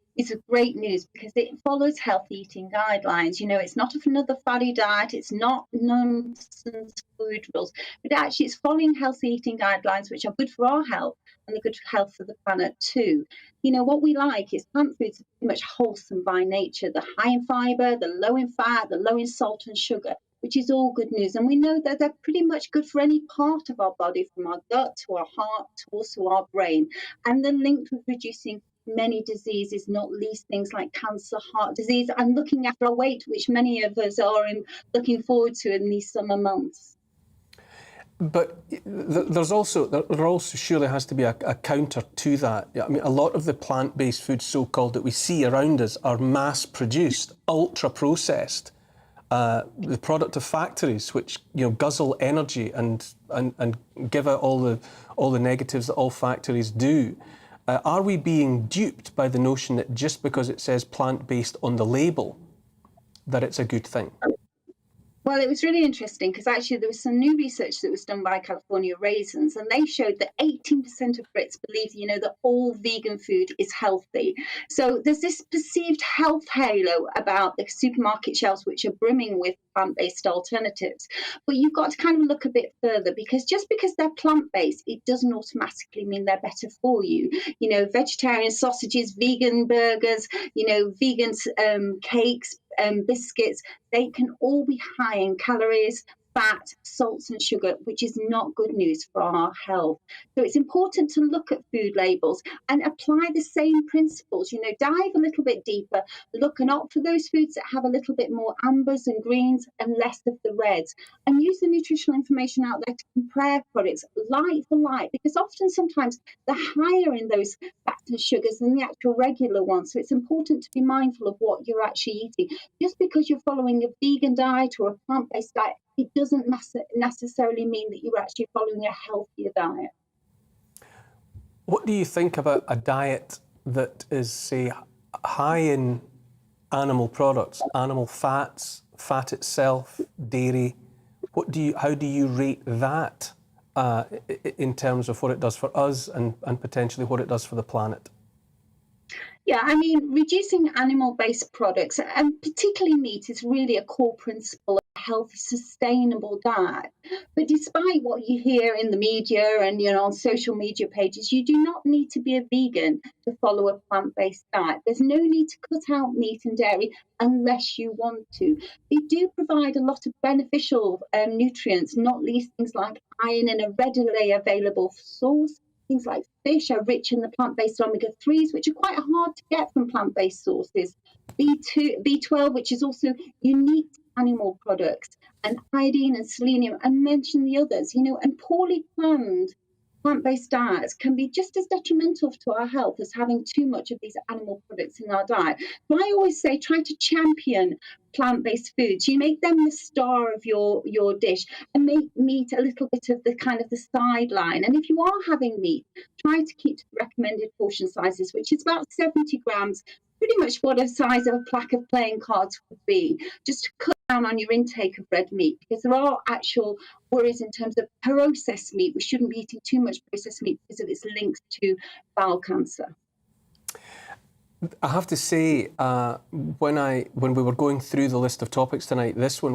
great news because it follows healthy eating guidelines. It's not another fatty diet, it's not nonsense food rules, but actually it's following healthy eating guidelines which are good for our health and they're good for health for the planet too. What we like is plant foods are pretty much wholesome by nature. They're high in fibre, they're low in fat, they're low in salt and sugar, which is all good news. And we know that they're pretty much good for any part of our body, from our gut to our heart to also our brain. And they're linked with reducing many diseases, not least things like cancer, heart disease, and looking after our weight, which many of us are looking forward to in these summer months. But there also surely has to be a counter to that. I mean, a lot of the plant-based foods, so-called, that we see around us are mass-produced, ultra-processed, the product of factories which guzzle energy and give out all the negatives that all factories do. Are we being duped by the notion that just because it says plant-based on the label, that it's a good thing? Well, it was really interesting because actually there was some new research that was done by California Raisins, and they showed that 18% of Brits believe, that all vegan food is healthy. So there's this perceived health halo about the supermarket shelves, which are brimming with plant-based alternatives. But you've got to kind of look a bit further, because just because they're plant-based, it doesn't automatically mean they're better for you. Vegetarian sausages, vegan burgers, vegan cakes, biscuits, they can all be high in calories, fat, salts and sugar, which is not good news for our health. So it's important to look at food labels and apply the same principles, dive a little bit deeper, look and opt for those foods that have a little bit more ambers and greens and less of the reds, and use the nutritional information out there to compare products like for like, because sometimes they're higher in those fats and sugars than the actual regular ones. So it's important to be mindful of what you're actually eating. Just because you're following a vegan diet or a plant-based diet, it doesn't necessarily mean that you're actually following a healthier diet. What do you think about a diet that is, say, high in animal products, animal fats, fat itself, dairy? How do you rate that in terms of what it does for us and potentially what it does for the planet? Yeah, reducing animal-based products, and particularly meat, is really a core principle of a healthy, sustainable diet. But despite what you hear in the media and on social media pages, you do not need to be a vegan to follow a plant-based diet. There's no need to cut out meat and dairy unless you want to. They do provide a lot of beneficial nutrients, not least things like iron in a readily available source. Things like fish are rich in the plant-based omega-3s, which are quite hard to get from plant-based sources. B12, which is also unique to animal products, and iodine and selenium, and mention the others, and poorly planned plant-based diets can be just as detrimental to our health as having too much of these animal products in our diet. So I always say, try to champion plant-based foods. You make them the star of your dish, and make meat a little bit of the sideline. And if you are having meat, try to keep to the recommended portion sizes, which is about 70 grams, pretty much what a size of a pack of playing cards would be, just to cut down on your intake of red meat, because there are actual worries in terms of processed meat. We shouldn't be eating too much processed meat because of its links to bowel cancer. I have to say, when we were going through the list of topics tonight, this one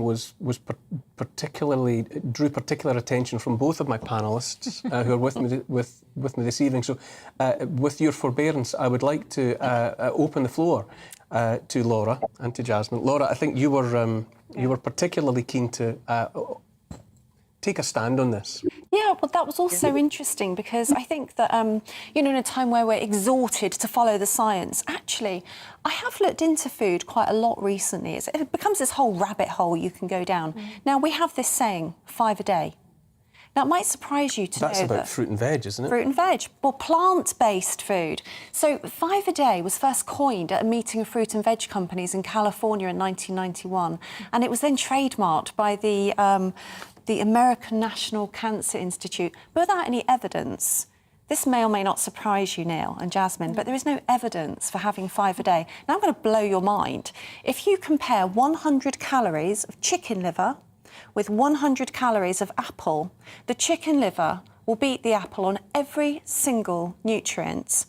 drew particular attention from both of my panellists who are with me this evening. So, with your forbearance, I would like to open the floor to Laura and to Jasmine. Laura, I think you were particularly keen to take a stand on this. Yeah, well, that was also interesting because I think that, in a time where we're exhorted to follow the science, actually, I have looked into food quite a lot recently. It becomes this whole rabbit hole you can go down. Now, we have this saying, 5 a day. Now, it might surprise you to know That's about fruit and veg, isn't it? Fruit and veg, well, plant-based food. So 5 a day was first coined at a meeting of fruit and veg companies in California in 1991, and it was then trademarked by the American National Cancer Institute, but without any evidence. This may or may not surprise you, Neil and Jasmine, but there is no evidence for having 5 a day. Now, I'm going to blow your mind. If you compare 100 calories of chicken liver with 100 calories of apple, the chicken liver will beat the apple on every single nutrient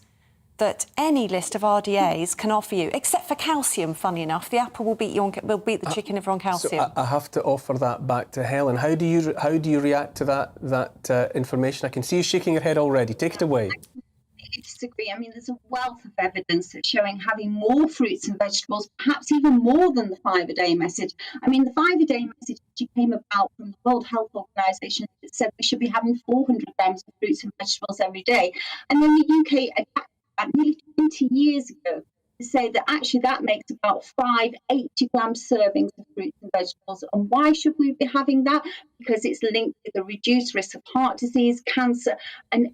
that any list of RDAs can offer you, except for calcium, funny enough. The apple will beat the chicken liver on calcium. So I have to offer that back to Helen. How do you react to that information? I can see you shaking your head already. Take it away. I disagree. I mean, there's a wealth of evidence that's showing having more fruits and vegetables, perhaps even more than the 5 a day message. I mean, the 5 a day message actually came about from the World Health Organization that said we should be having 400 grams of fruits and vegetables every day. And then the UK adapted that nearly 20 years ago to say that actually that makes about 5 80-gram servings of fruits and vegetables. And why should we be having that? Because it's linked with a reduced risk of heart disease, cancer, and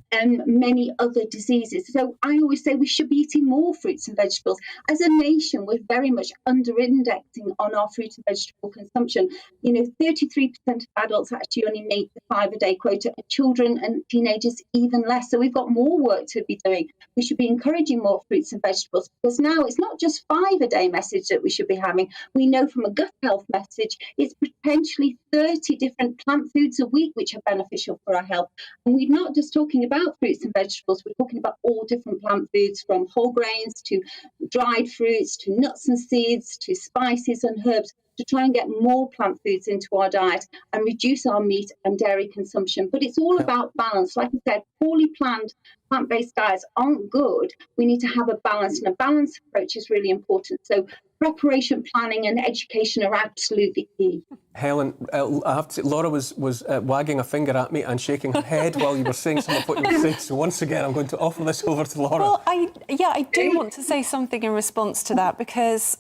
many other diseases. So I always say we should be eating more fruits and vegetables. As a nation, we're very much under-indexing on our fruit and vegetable consumption. 33% of adults actually only meet the 5 a day quota, and children and teenagers even less. So we've got more work to be doing. We should be encouraging more fruits and vegetables, because now it's not just 5 a day message that we should be having. We know from a gut health message, it's potentially 30 different plant foods a week which are beneficial for our health. And we're not just talking about fruits and vegetables, we're talking about all different plant foods, from whole grains to dried fruits to nuts and seeds to spices and herbs, to try and get more plant foods into our diet and reduce our meat and dairy consumption. But it's all about balance. Like I said, poorly planned plant-based diets aren't good. We need to have a balance, and a balanced approach is really important. So preparation, planning and education are absolutely key. Helen, I have to say, Laura was wagging a finger at me and shaking her head while you were saying some of what you were saying. So once again, I'm going to offer this over to Laura. Well, I do want to say something in response to that, because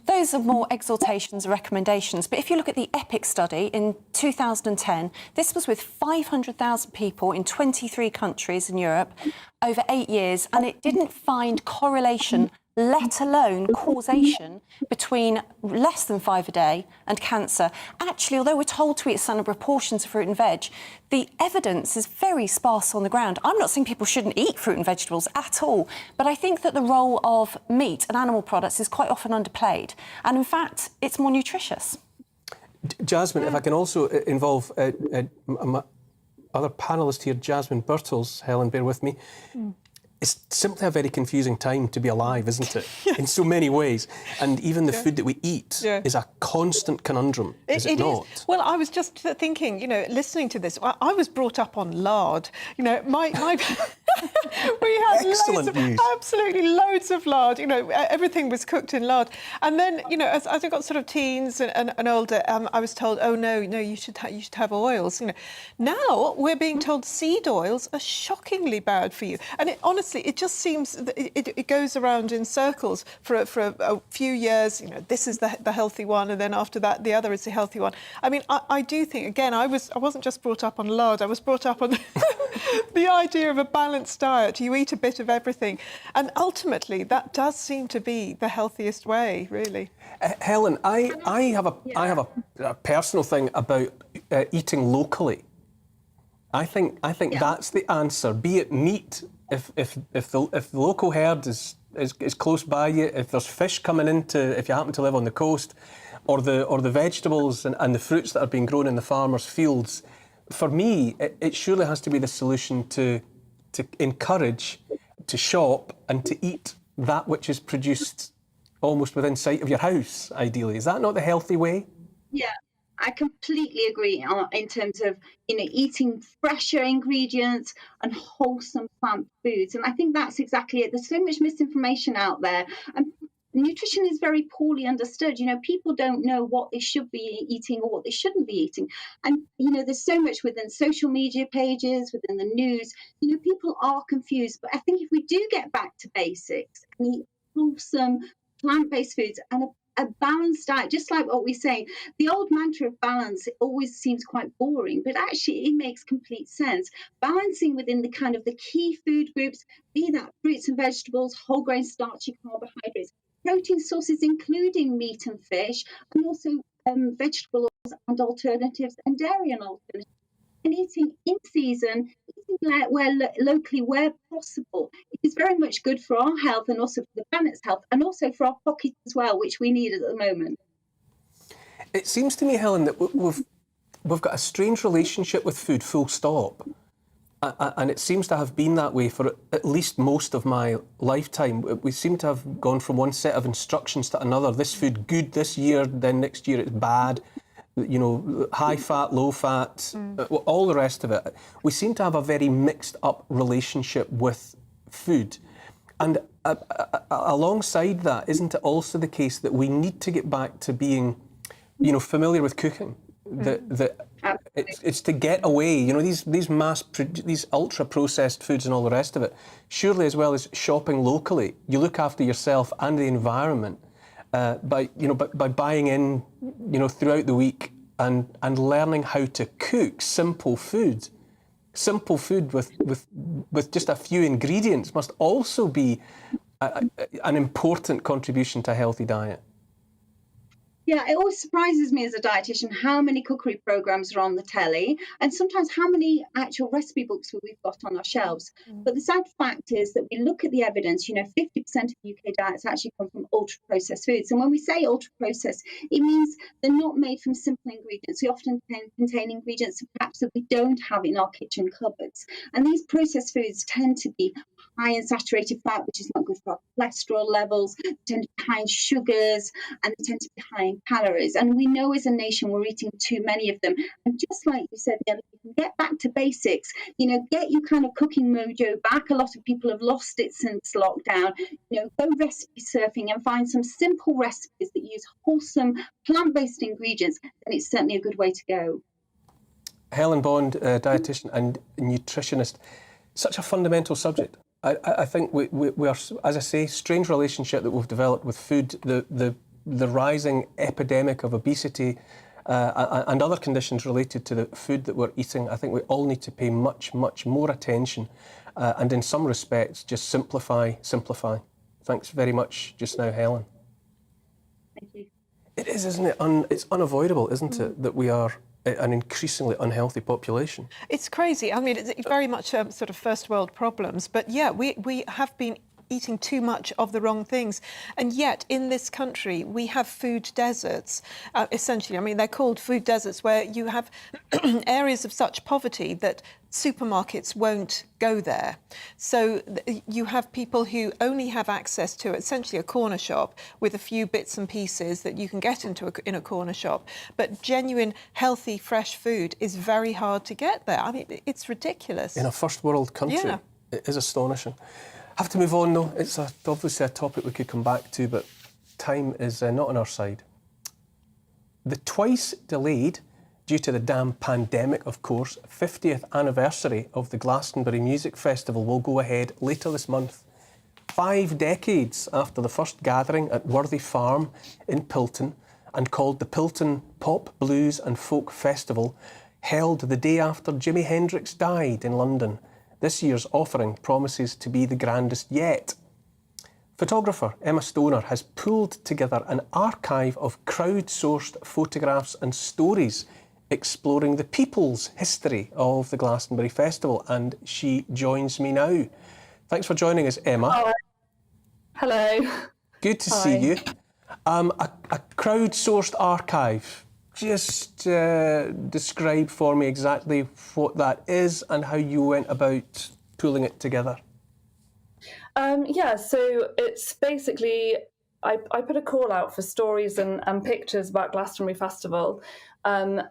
those are more exhortations and recommendations. But if you look at the EPIC study in 2010, this was with 500,000 people in 23 countries in Europe over 8 years, and it didn't find correlation, let alone causation, between less than 5 a day and cancer. Actually, although we're told to eat standard proportions of fruit and veg, the evidence is very sparse on the ground. I'm not saying people shouldn't eat fruit and vegetables at all, but I think that the role of meat and animal products is quite often underplayed. And in fact, it's more nutritious. Jasmine, if I can also involve my other panellist here, Jasmine Birtles. Helen, bear with me. It's simply a very confusing time to be alive, isn't it? In so many ways. And even the food that we eat is a constant conundrum, is it not? Is. Well, I was just thinking, listening to this, I was brought up on lard. We had absolutely loads of lard. Everything was cooked in lard. And then, as I got sort of teens and older, I was told, oh, no, you should have oils. Now we're being told seed oils are shockingly bad for you. And honestly, it just seems that it goes around in circles for a few years. This is the healthy one, and then after that, the other is the healthy one. I mean, I do think, again, I wasn't just brought up on lard. I was brought up on the idea of a balanced diet. You eat a bit of everything, and ultimately, that does seem to be the healthiest way, really. Helen, I have a personal thing about eating locally. I think that's the answer. Be it meat. If the local herd is close by you, if there's fish coming if you happen to live on the coast, or the vegetables and the fruits that are being grown in the farmers' fields, for me, it surely has to be the solution to encourage, to shop and to eat that which is produced almost within sight of your house, ideally. Is that not the healthy way? Yeah. I completely agree in terms of, eating fresher ingredients and wholesome plant foods. And I think that's exactly it. There's so much misinformation out there. And nutrition is very poorly understood. People don't know what they should be eating or what they shouldn't be eating. And, there's so much within social media pages, within the news, people are confused. But I think if we do get back to basics and eat wholesome plant-based foods and a balanced diet, just like what we're saying, the old mantra of balance, it always seems quite boring, but actually it makes complete sense. Balancing within the kind of the key food groups, be that fruits and vegetables, whole grain starchy carbohydrates, protein sources including meat and fish, and also vegetable oils and alternatives, and dairy and alternatives. And eating in season, locally where possible. It is very much good for our health and also for the planet's health, and also for our pockets as well, which we need at the moment. It seems to me, Helen, that we've got a strange relationship with food, full stop. And it seems to have been that way for at least most of my lifetime. We seem to have gone from one set of instructions to another. This food good this year, then next year it's bad. High fat, low fat, all the rest of it. We seem to have a very mixed up relationship with food. And alongside that, isn't it also the case that we need to get back to being, familiar with cooking? It's to get away, these ultra processed foods and all the rest of it. Surely, as well as shopping locally, you look after yourself and the environment. By buying in, throughout the week and learning how to cook simple food with just a few ingredients must also be an important contribution to a healthy diet. Yeah, it always surprises me as a dietitian how many cookery programs are on the telly, and sometimes how many actual recipe books we've got on our shelves. But the sad fact is that we look at the evidence, 50% of UK diets actually come from ultra-processed foods. And when we say ultra-processed, it means they're not made from simple ingredients. They often contain ingredients perhaps that we don't have in our kitchen cupboards. And these processed foods tend to be high in saturated fat, which is not good for our cholesterol levels. They tend to be high in sugars, and they tend to be high in calories. And we know as a nation we're eating too many of them. And just like you said, you can get back to basics, get your kind of cooking mojo back. A lot of people have lost it since lockdown. Go recipe surfing and find some simple recipes that use wholesome plant-based ingredients, and it's certainly a good way to go. Helen Bond, dietitian and nutritionist, such a fundamental subject. I think we are, as I say, strange relationship that we've developed with food, the rising epidemic of obesity and other conditions related to the food that we're eating. I think we all need to pay much, much more attention and in some respects just simplify. Thanks very much just now, Helen. Thank you. It is, isn't it? It's unavoidable, isn't it, that we are an increasingly unhealthy population. It's crazy. I mean, it's very much sort of first world problems. But yeah, we have been eating too much of the wrong things. And yet in this country, we have food deserts, essentially. I mean, they're called food deserts, where you have areas of such poverty that supermarkets won't go there. So you have people who only have access to essentially a corner shop with a few bits and pieces that you can get into in a corner shop. But genuine, healthy, fresh food is very hard to get there. I mean, it's ridiculous. In a first world country, yeah. It is astonishing. I have to move on, though. It's obviously a topic we could come back to, but time is not on our side. The twice delayed, due to the damn pandemic, of course, 50th anniversary of the Glastonbury Music Festival will go ahead later this month. 5 decades after the first gathering at Worthy Farm in Pilton, and called the Pilton Pop, Blues and Folk Festival, held the day after Jimi Hendrix died in London. This year's offering promises to be the grandest yet. Photographer Emma Stoner has pulled together an archive of crowd-sourced photographs and stories exploring the people's history of the Glastonbury Festival, and she joins me now. Thanks for joining us, Emma. Hi. Hello. Good to see you. A crowd-sourced archive. Just describe for me exactly what that is and how you went about pulling it together. Yeah, so it's basically, I put a call out for stories and pictures about Glastonbury Festival, and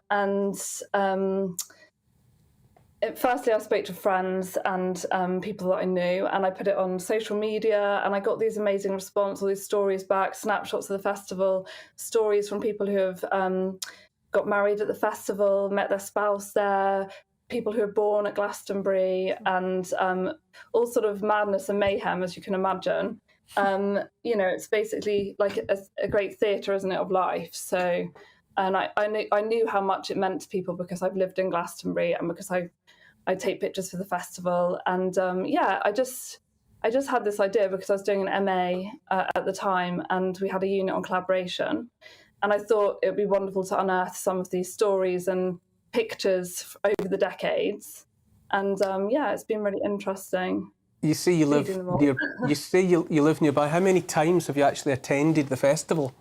Firstly, I spoke to friends and people that I knew, and I put it on social media, and I got these amazing response, all these stories back, snapshots of the festival, stories from people who have got married at the festival, met their spouse there, people who were born at Glastonbury, and all sort of madness and mayhem, as you can imagine. It's basically like a great theatre, isn't it, of life? So, and I knew how much it meant to people because I've lived in Glastonbury and because I take pictures for the festival. And I just had this idea because I was doing an MA at the time, and we had a unit on collaboration. And I thought it would be wonderful to unearth some of these stories and pictures over the decades. And it's been really interesting. You say you live you live nearby. How many times have you actually attended the festival?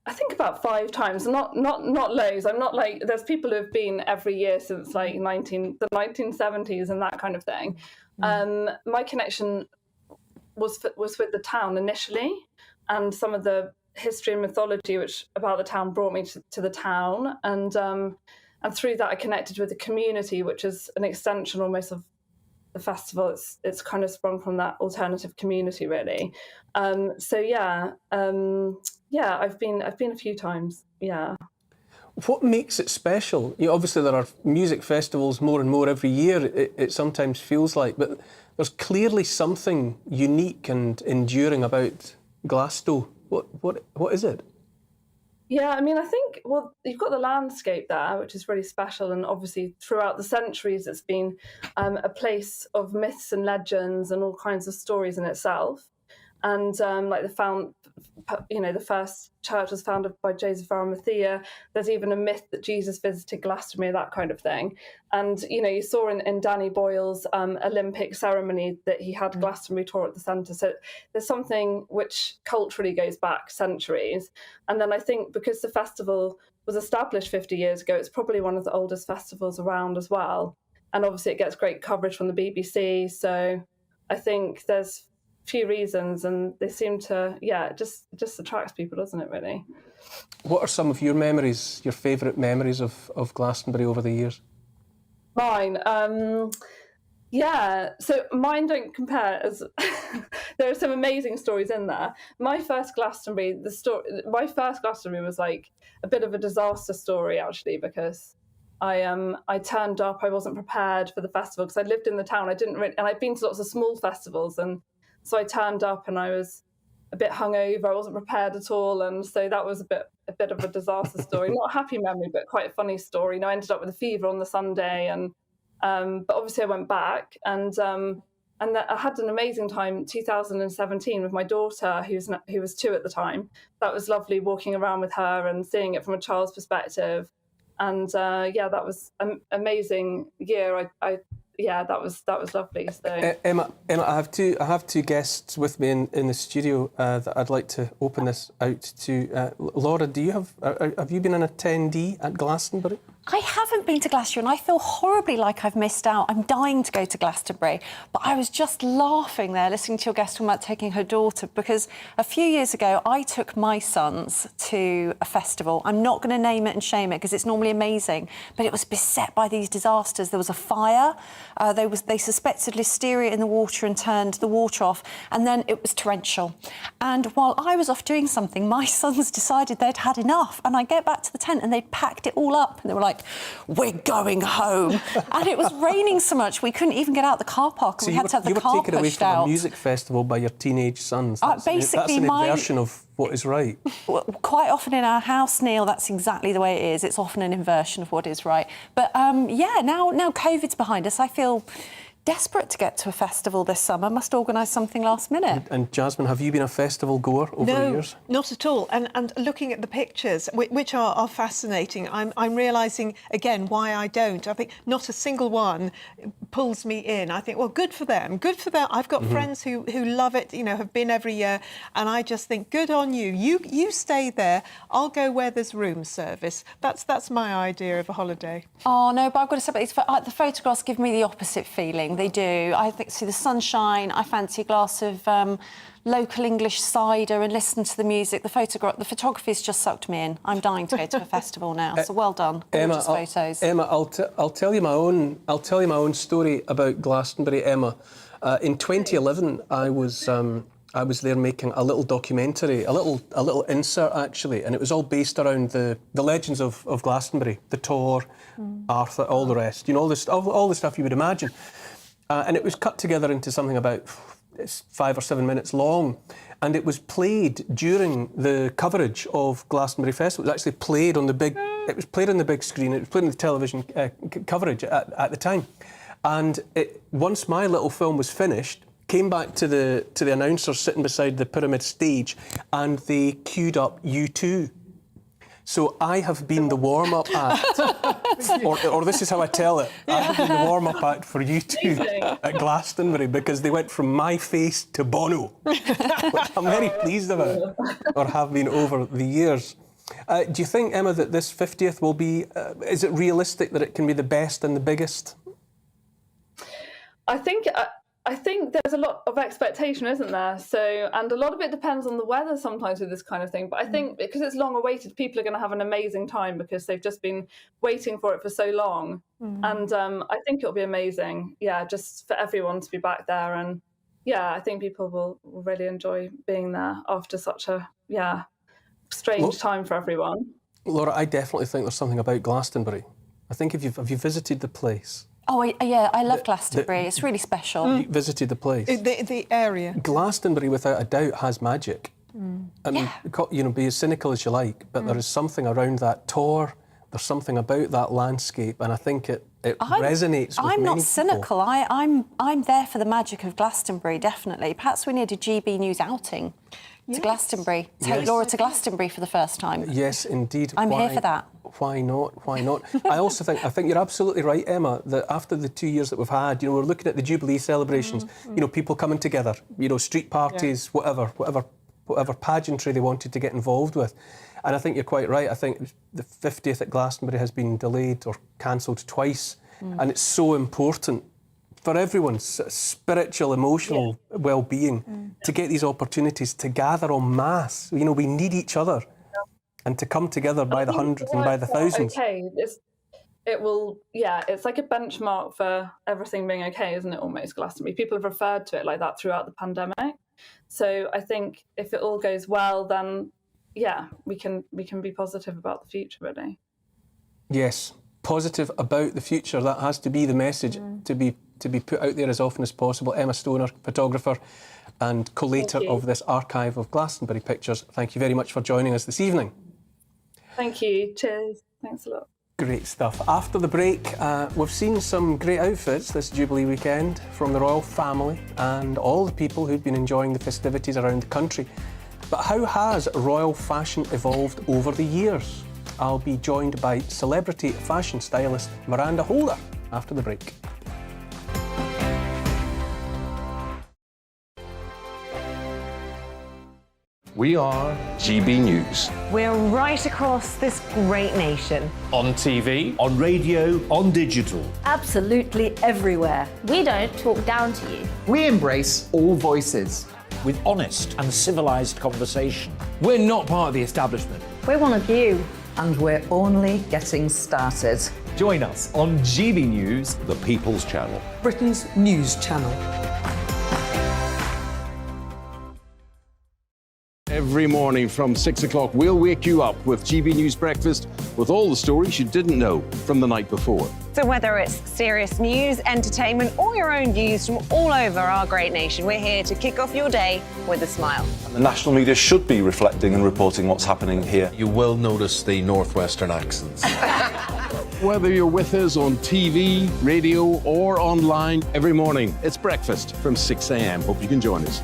I think about 5 times. Not loads. I'm not like, there's people who have been every year since like the 1970s and that kind of thing. My connection was with the town initially, and some of the history and mythology about the town brought me to the town, and through that I connected with the community, which is an extension almost of the festival. It's kind of sprung from that alternative community, really. I've been a few times. Yeah. What makes it special? Obviously there are music festivals more and more every year, it sometimes feels like, but there's clearly something unique and enduring about Glasgow. What is it? Yeah, I mean, I think, well, you've got the landscape there, which is really special. And obviously throughout the centuries, it's been a place of myths and legends and all kinds of stories in itself. And the first church was founded by Joseph of Arimathea. There's even a myth that Jesus visited Glastonbury, that kind of thing. And, you saw in Danny Boyle's Olympic ceremony that he had Glastonbury tour at the centre. So there's something which culturally goes back centuries. And then I think because the festival was established 50 years ago, it's probably one of the oldest festivals around as well. And obviously it gets great coverage from the BBC. So I think there's few reasons, and they seem to, it just attracts people, doesn't it, really? What are some of your memories, your favourite memories of Glastonbury over the years? Mine, so mine don't compare, as there are some amazing stories in there. My first Glastonbury was like a bit of a disaster story, actually, because I turned up, I wasn't prepared for the festival because I lived in the town. And I'd been to lots of small festivals, and so I turned up and I was a bit hungover. I wasn't prepared at all, and so that was a bit of a disaster story. Not a happy memory, but quite a funny story. I ended up with a fever on the Sunday, and but obviously I went back, and I had an amazing time in 2017 with my daughter, who was 2 at the time. That was lovely, walking around with her and seeing it from a child's perspective. And that was an amazing year. That was lovely. So. Emma, I have two guests with me in the studio that I'd like to open this out to. Laura, have you been an attendee at Glastonbury? I haven't been to Glastonbury, and I feel horribly like I've missed out. I'm dying to go to Glastonbury, but I was just laughing there listening to your guest talking about taking her daughter, because a few years ago I took my sons to a festival. I'm not going to name it and shame it because it's normally amazing, but it was beset by these disasters. There was a fire, they suspected listeria in the water and turned the water off, and then it was torrential. And while I was off doing something, my sons decided they'd had enough, and I get back to the tent and they'd packed it all up, and they were like, "We're going home." And it was raining so much we couldn't even get out the car park, and we had to have the car pushed out. You were taken away from a music festival by your teenage sons. That's an inversion of what is right. Quite often in our house, Neil, that's exactly the way it is. It's often an inversion of what is right. But now COVID's behind us, I feel desperate to get to a festival this summer. Must organise something last minute. And Jasmine, have you been a festival goer over the years? No, not at all. And looking at the pictures, which are fascinating, I'm realising again why I don't. I think not a single one pulls me in. I think, well, good for them. Good for them. I've got friends who love it, have been every year, and I just think, good on you. You stay there. I'll go where there's room service. That's my idea of a holiday. Oh no, but I've got to say, the photographs give me the opposite feeling. They do. I think, see the sunshine. I fancy a glass of local English cider and listen to the music. The photography's just sucked me in. I'm dying to go to a festival now. So well done. Gorgeous photos. Emma, I'll tell you my own story about Glastonbury, Emma. In 2011, I was there making a little documentary, a little insert actually, and it was all based around the legends of Glastonbury, the Tor, Arthur, all the rest. You know, all the stuff you would imagine. And it was cut together into something about 5 or 7 minutes long, and it was played during the coverage of Glastonbury Festival. It was actually played on the big. It was played on the big screen. It was played on the television coverage at the time. And once my little film was finished, came back to the announcers sitting beside the pyramid stage, and they queued up U2. So I have been the warm-up act, or this is how I tell it. I have been the warm-up act for U2 at Glastonbury, because they went from my face to Bono, which I'm very pleased about, or have been over the years. Do you think, Emma, that this 50th will be? Is it realistic that it can be the best and the biggest? I think there's a lot of expectation, isn't there? So, and a lot of it depends on the weather sometimes with this kind of thing. But I think because it's long awaited, people are going to have an amazing time because they've just been waiting for it for so long. And I think it'll be amazing. Yeah, just for everyone to be back there. And yeah, I think people will really enjoy being there after such a, strange time for everyone. Laura, I definitely think there's something about Glastonbury. I think have you visited the place? Oh, yeah, I love Glastonbury. It's really special. You visited the place? The area. Glastonbury, without a doubt, has magic. I mean, be as cynical as you like, but there is something around that Tor, there's something about that landscape, and I think it resonates with many people. I'm not cynical. I'm there for the magic of Glastonbury, definitely. Perhaps we need a GB News outing to Glastonbury. Take Laura to Glastonbury for the first time. Yes, indeed. I'm here for that. Why not? Why not? I also think you're absolutely right, Emma, that after the 2 years that we've had, we're looking at the Jubilee celebrations, people coming together, street parties, whatever pageantry they wanted to get involved with. And I think you're quite right. I think the 50th at Glastonbury has been delayed or cancelled twice. And it's so important for everyone's spiritual, emotional well-being to get these opportunities to gather en masse. We need each other. And to come together by the hundreds and by the thousands. Okay, it's like a benchmark for everything being okay, isn't it, almost, Glastonbury? People have referred to it like that throughout the pandemic. So I think if it all goes well, then, we can be positive about the future, really. Yes, positive about the future. That has to be the message to be put out there as often as possible. Emma Stoner, photographer and collator of this archive of Glastonbury pictures. Thank you very much for joining us this evening. Thank you. Cheers. Thanks a lot. Great stuff. After the break, we've seen some great outfits this Jubilee weekend from the royal family and all the people who've been enjoying the festivities around the country. But how has royal fashion evolved over the years? I'll be joined by celebrity fashion stylist Miranda Holder after the break. We are GB News. We're right across this great nation. On TV, on radio, on digital. Absolutely everywhere. We don't talk down to you. We embrace all voices. With honest and civilised conversation. We're not part of the establishment. We're one of you. And we're only getting started. Join us on GB News, The People's Channel. Britain's news channel. Every morning from 6 o'clock, we'll wake you up with GB News Breakfast with all the stories you didn't know from the night before. So whether it's serious news, entertainment, or your own views from all over our great nation, we're here to kick off your day with a smile. And the national media should be reflecting and reporting what's happening here. You will notice the northwestern accents. Whether you're with us on TV, radio, or online, every morning, it's breakfast from 6 a.m. Hope you can join us.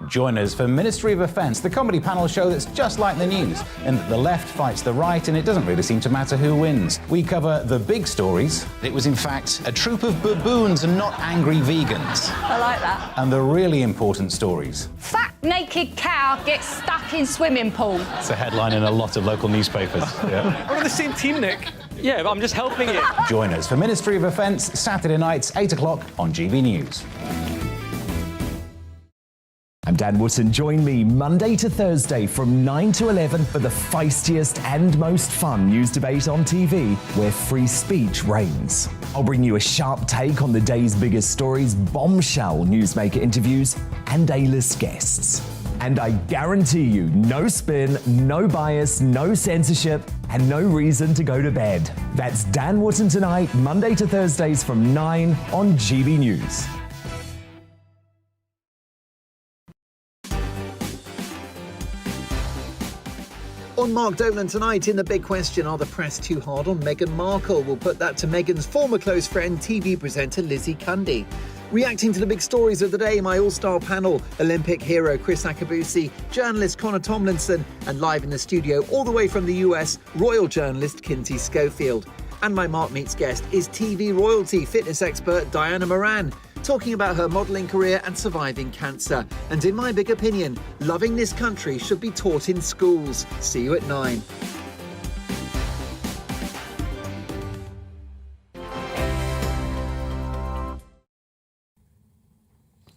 Join us for Ministry of Offence, the comedy panel show that's just like the news, in that the left fights the right and it doesn't really seem to matter who wins. We cover the big stories. It was in fact a troop of baboons and not angry vegans. I like that. And the really important stories. Fat naked cow gets stuck in swimming pool. It's a headline in a lot of local newspapers. Yeah. We're on the same team, Nick. Yeah, but I'm just helping you. Join us for Ministry of Offence, Saturday nights, 8 o'clock on GB News. I'm Dan Wootton. Join me Monday to Thursday from 9 to 11 for the feistiest and most fun news debate on TV, where free speech reigns. I'll bring you a sharp take on the day's biggest stories, bombshell newsmaker interviews, and A-list guests. And I guarantee you, no spin, no bias, no censorship, and no reason to go to bed. That's Dan Wootton Tonight, Monday to Thursdays from 9 on GB News. On Mark Dolan tonight, in The Big Question, are the press too hard on Meghan Markle? We'll put that to Meghan's former close friend, TV presenter Lizzie Cundy. Reacting to the big stories of the day, my all-star panel, Olympic hero Chris Akabusi, journalist Connor Tomlinson, and live in the studio all the way from the US, royal journalist Kinsey Schofield. And my Mark Meets guest is TV royalty fitness expert Diana Moran, talking about her modelling career and surviving cancer. And in my big opinion, loving this country should be taught in schools. See you at 9.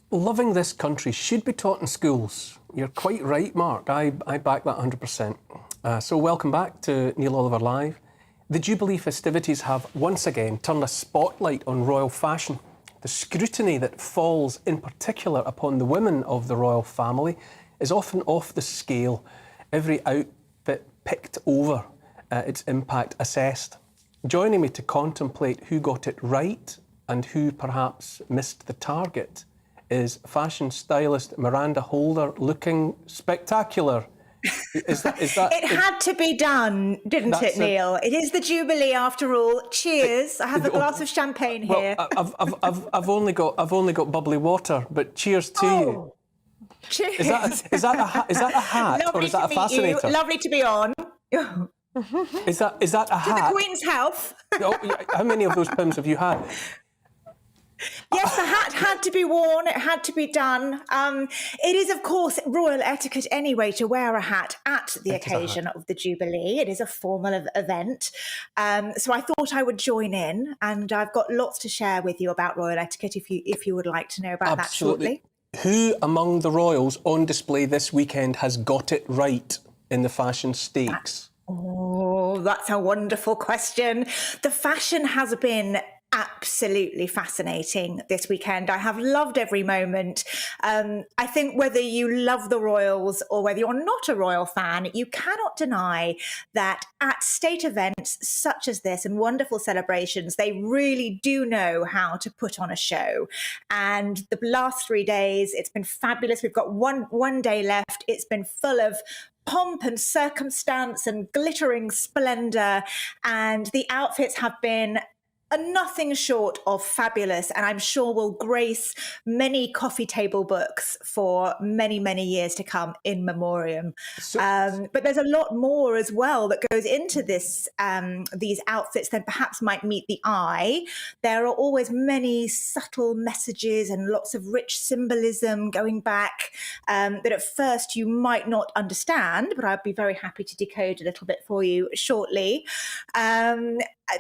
Loving this country should be taught in schools. You're quite right, Mark. I back that 100%. So welcome back to Neil Oliver Live. The Jubilee festivities have once again turned a spotlight on royal fashion. The scrutiny that falls in particular upon the women of the royal family is often off the scale. Every outfit picked over, its impact assessed. Joining me to contemplate who got it right and who perhaps missed the target is fashion stylist Miranda Holder, looking spectacular. Is that it had to be done, didn't it, Neil? It is the Jubilee after all. Cheers! I have a glass of champagne here. I've only got bubbly water, but cheers to you. Cheers! Is that a hat or is that a fascinator? You. Lovely to be on. Is that a hat? To the Queen's health. How many of those pims have you had? Yes, the hat had to be worn. It had to be done. It is, of course, royal etiquette anyway to wear a hat at the occasion of the Jubilee. It is a formal event. So I thought I would join in, and I've got lots to share with you about royal etiquette if you would like to know about that shortly. Who among the royals on display this weekend has got it right in the fashion stakes? Oh, that's a wonderful question. The fashion has been absolutely fascinating this weekend. I have loved every moment. I think whether you love the royals or whether you're not a royal fan, you cannot deny that at state events such as this and wonderful celebrations, they really do know how to put on a show. And the last 3 days, it's been fabulous. We've got one day left. It's been full of pomp and circumstance and glittering splendour, and the outfits have been nothing short of fabulous, and I'm sure will grace many coffee table books for many, many years to come in memoriam. But there's a lot more as well that goes into this, these outfits than perhaps might meet the eye. There are always many subtle messages and lots of rich symbolism going back that at first you might not understand, but I'd be very happy to decode a little bit for you shortly.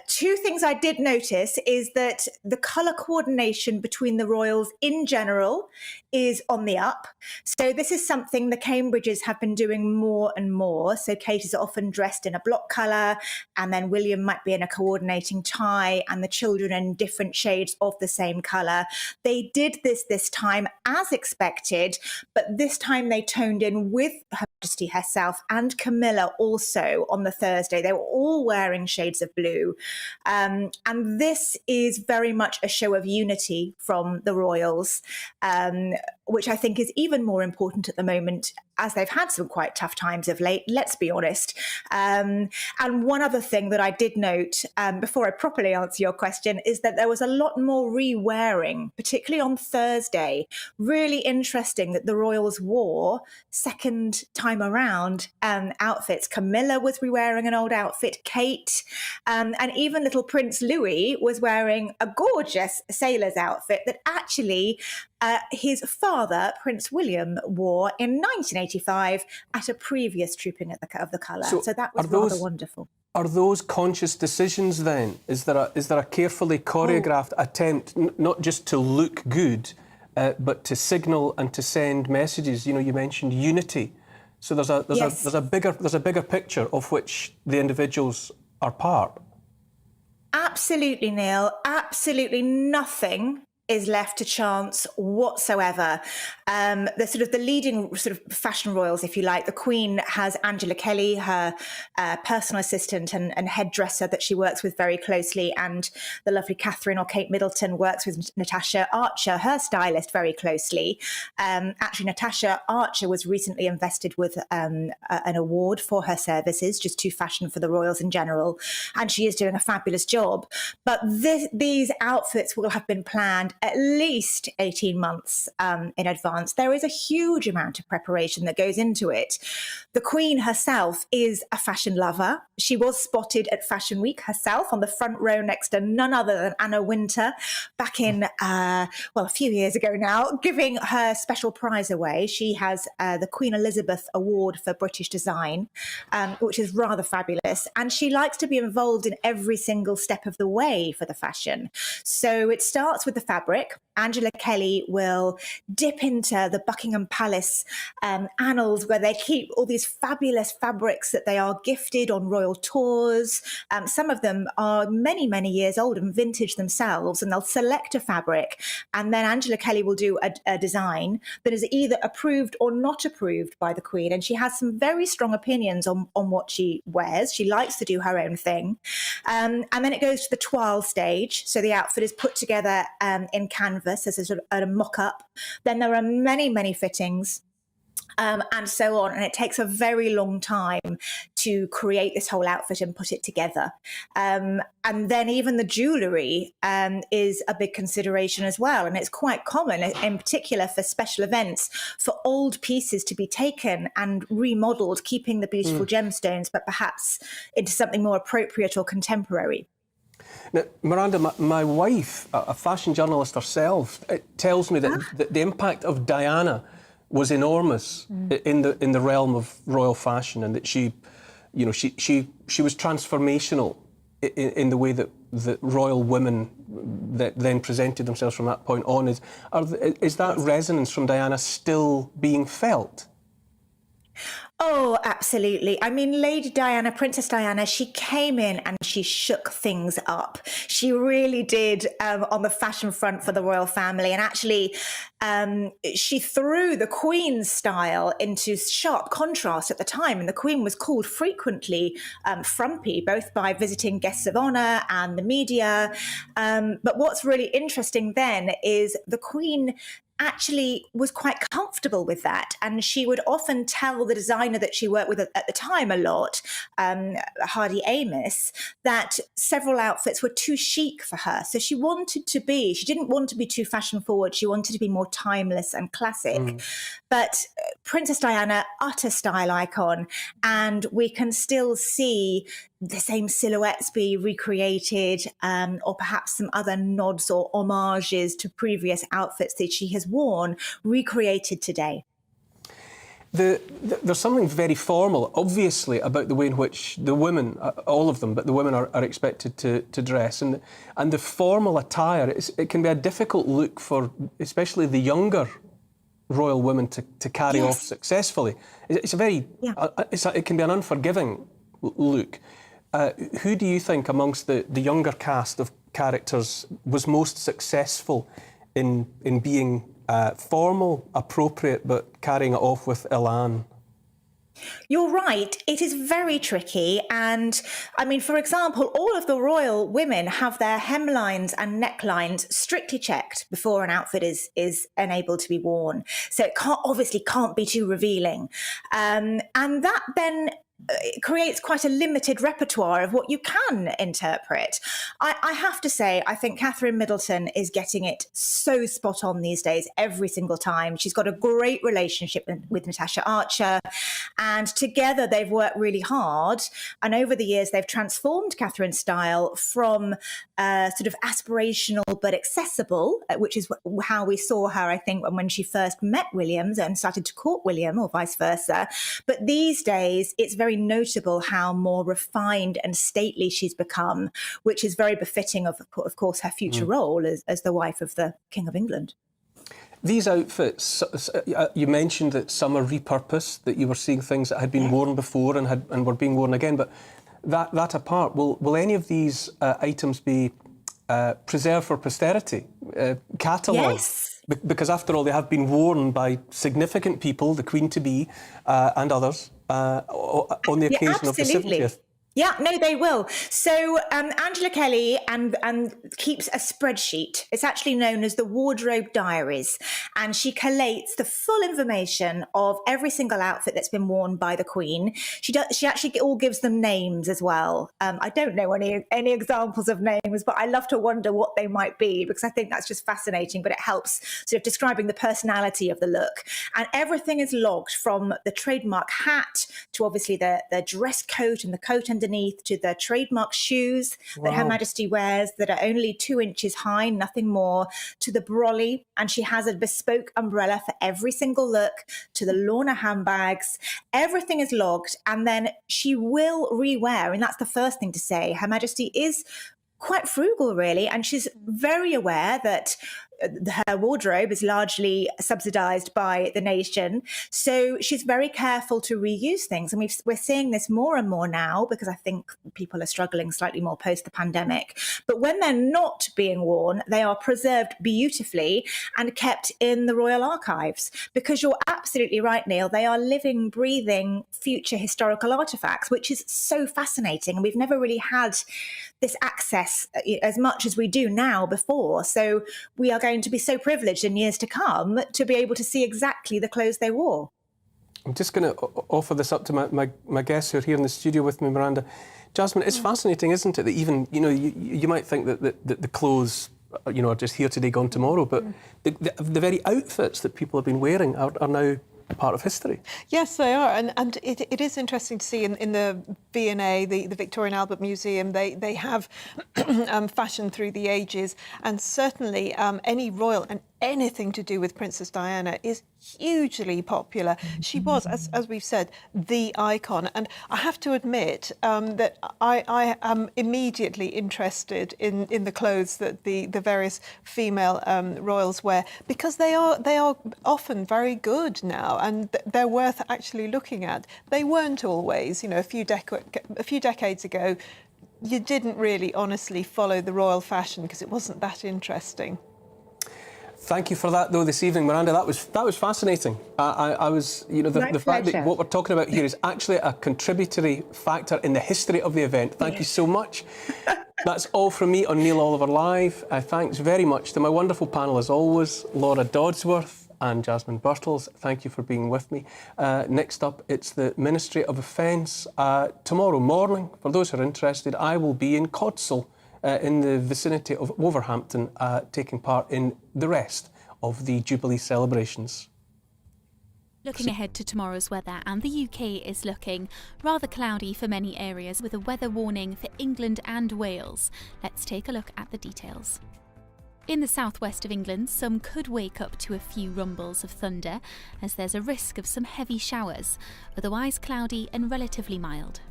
Two things I did notice is that the colour coordination between the royals in general is on the up. So this is something the Cambridges have been doing more and more. So Kate is often dressed in a block colour, and then William might be in a coordinating tie, and the children in different shades of the same colour. They did this time as expected, but this time they toned in with Her Majesty herself and Camilla also on the Thursday. They were all wearing shades of blue. And this is very much a show of unity from the royals, which I think is even more important at the moment, as they've had some quite tough times of late, let's be honest. And one other thing that I did note before I properly answer your question is that there was a lot more re-wearing, particularly on Thursday. Really interesting that the royals wore second time around outfits. Camilla was re-wearing an old outfit, Kate, and even little Prince Louis was wearing a gorgeous sailor's outfit that actually his father, Prince William, wore in 1985 at a previous trooping of the colour. So that was rather wonderful. Are those conscious decisions then? Is there a carefully choreographed attempt not just to look good, but to signal and to send messages. You know, you mentioned unity. So there's a bigger picture of which the individuals are part. Absolutely, Neil. Absolutely nothing is left to chance whatsoever. The leading sort of fashion royals, if you like, the Queen has Angela Kelly, her personal assistant and hairdresser that she works with very closely, and the lovely Catherine or Kate Middleton works with Natasha Archer, her stylist, very closely. Actually, Natasha Archer was recently invested with an award for her services, just to fashion for the royals in general, and she is doing a fabulous job. But these outfits will have been planned at least 18 months in advance. There is a huge amount of preparation that goes into it. The Queen herself is a fashion lover. She was spotted at Fashion Week herself on the front row next to none other than Anna Wintour back in, a few years ago now, giving her special prize away. She has the Queen Elizabeth Award for British Design, which is rather fabulous. And she likes to be involved in every single step of the way for the fashion. So it starts with the fabric. Angela Kelly will dip into the Buckingham Palace annals, where they keep all these fabulous fabrics that they are gifted on royal tours. Some of them are many, many years old and vintage themselves, and they'll select a fabric, and then Angela Kelly will do a design that is either approved or not approved by the Queen. And she has some very strong opinions on what she wears. She likes to do her own thing. And then it goes to the toile stage. So the outfit is put together in canvas as a sort of a mock-up. Then there are many, many fittings. And so on. And it takes a very long time to create this whole outfit and put it together. And then even the jewellery is a big consideration as well. And it's quite common, in particular for special events, for old pieces to be taken and remodelled, keeping the beautiful gemstones, but perhaps into something more appropriate or contemporary. Now, Miranda, my wife, a fashion journalist herself, tells me that the impact of Diana was enormous in the realm of royal fashion, and that she was transformational in the way that royal women that then presented themselves from that point on. Is that resonance from Diana still being felt? Oh, absolutely. I mean, Lady Diana, Princess Diana, she came in and she shook things up. She really did on the fashion front for the royal family. And actually, she threw the Queen's style into sharp contrast at the time. And the Queen was called frequently frumpy, both by visiting guests of honour and the media. But what's really interesting then is the Queen actually was quite comfortable with that. And she would often tell the designer that she worked with at the time a lot, Hardy Amos, that several outfits were too chic for her. So she didn't want to be too fashion forward. She wanted to be more timeless and classic. But Princess Diana, utter style icon. And we can still see the same silhouettes be recreated, or perhaps some other nods or homages to previous outfits that she has worn, recreated today. There's something very formal, obviously, about the way in which the women, all of them, but the women are expected to dress. And the formal attire, it can be a difficult look for especially the younger royal women to carry off successfully. It's a very, it can be an unforgiving look. Who do you think amongst the younger cast of characters was most successful in being formal, appropriate, but carrying it off with elan? You're right. It is very tricky. And I mean, for example, all of the royal women have their hemlines and necklines strictly checked before an outfit is enabled to be worn. So it obviously can't be too revealing. And that then it creates quite a limited repertoire of what you can interpret. I have to say, I think Catherine Middleton is getting it so spot on these days, every single time. She's got a great relationship with Natasha Archer, and together they've worked really hard. And over the years, they've transformed Catherine's style from sort of aspirational but accessible, which is how we saw her, I think, when she first met William and started to court William, or vice versa. But these days, it's very notable how more refined and stately she's become, which is very befitting of course, her future role as the wife of the King of England. These outfits, you mentioned that some are repurposed, that you were seeing things that had been worn before and were being worn again, but that apart, will any of these items be preserved for posterity, catalogued? Yes. Because after all, they have been worn by significant people, the Queen-to-be and others, on the occasion of the 70th. Yeah, no, they will. So Angela Kelly and keeps a spreadsheet. It's actually known as the Wardrobe Diaries, and she collates the full information of every single outfit that's been worn by the Queen. She actually all gives them names as well. I don't know any examples of names, but I love to wonder what they might be, because I think that's just fascinating. But it helps sort of describing the personality of the look, and everything is logged from the trademark hat to obviously the dress coat and the coat underneath, to the trademark shoes that Her Majesty wears that are only 2 inches high, nothing more, to the brolly, and she has a bespoke umbrella for every single look, to the Lorna handbags. Everything is logged, and then she will rewear, and that's the first thing to say. Her Majesty is quite frugal, really, and she's very aware that her wardrobe is largely subsidized by the nation. So she's very careful to reuse things. And we're seeing this more and more now, because I think people are struggling slightly more post the pandemic. But when they're not being worn, they are preserved beautifully and kept in the Royal Archives. Because you're absolutely right, Neil, they are living, breathing future historical artifacts, which is so fascinating. And we've never really had this access as much as we do now before. So we are going to be so privileged in years to come to be able to see exactly the clothes they wore. I'm just going to offer this up to my guests who are here in the studio with me, Miranda. Jasmine, it's fascinating, isn't it, that even, you might think that the clothes, are just here today, gone tomorrow, but the very outfits that people have been wearing are now part of history. Yes, they are, and it is interesting to see in the V&A, the Victoria and Albert Museum, they have fashion through the ages, and certainly any royal and anything to do with Princess Diana is hugely popular. She was, as we've said, the icon. And I have to admit that I am immediately interested in the clothes that the various female royals wear, because they are often very good now, and they're worth actually looking at. They weren't always, a few decades ago. You didn't really honestly follow the royal fashion because it wasn't that interesting. Thank you for that, though, this evening, Miranda. That was fascinating. I was, the fact that what we're talking about here is actually a contributory factor in the history of the event. Thank you so much. That's all from me on Neil Oliver Live. Thanks very much to my wonderful panel, as always, Laura Dodsworth and Jasmine Birtles. Thank you for being with me. Next up, it's the Ministry of Defence. Tomorrow morning, for those who are interested, I will be in Codsall, in the vicinity of Wolverhampton, taking part in the rest of the Jubilee celebrations. Looking ahead to tomorrow's weather, and the UK is looking rather cloudy for many areas, with a weather warning for England and Wales. Let's take a look at the details. In the southwest of England, some could wake up to a few rumbles of thunder, as there's a risk of some heavy showers, otherwise cloudy and relatively mild.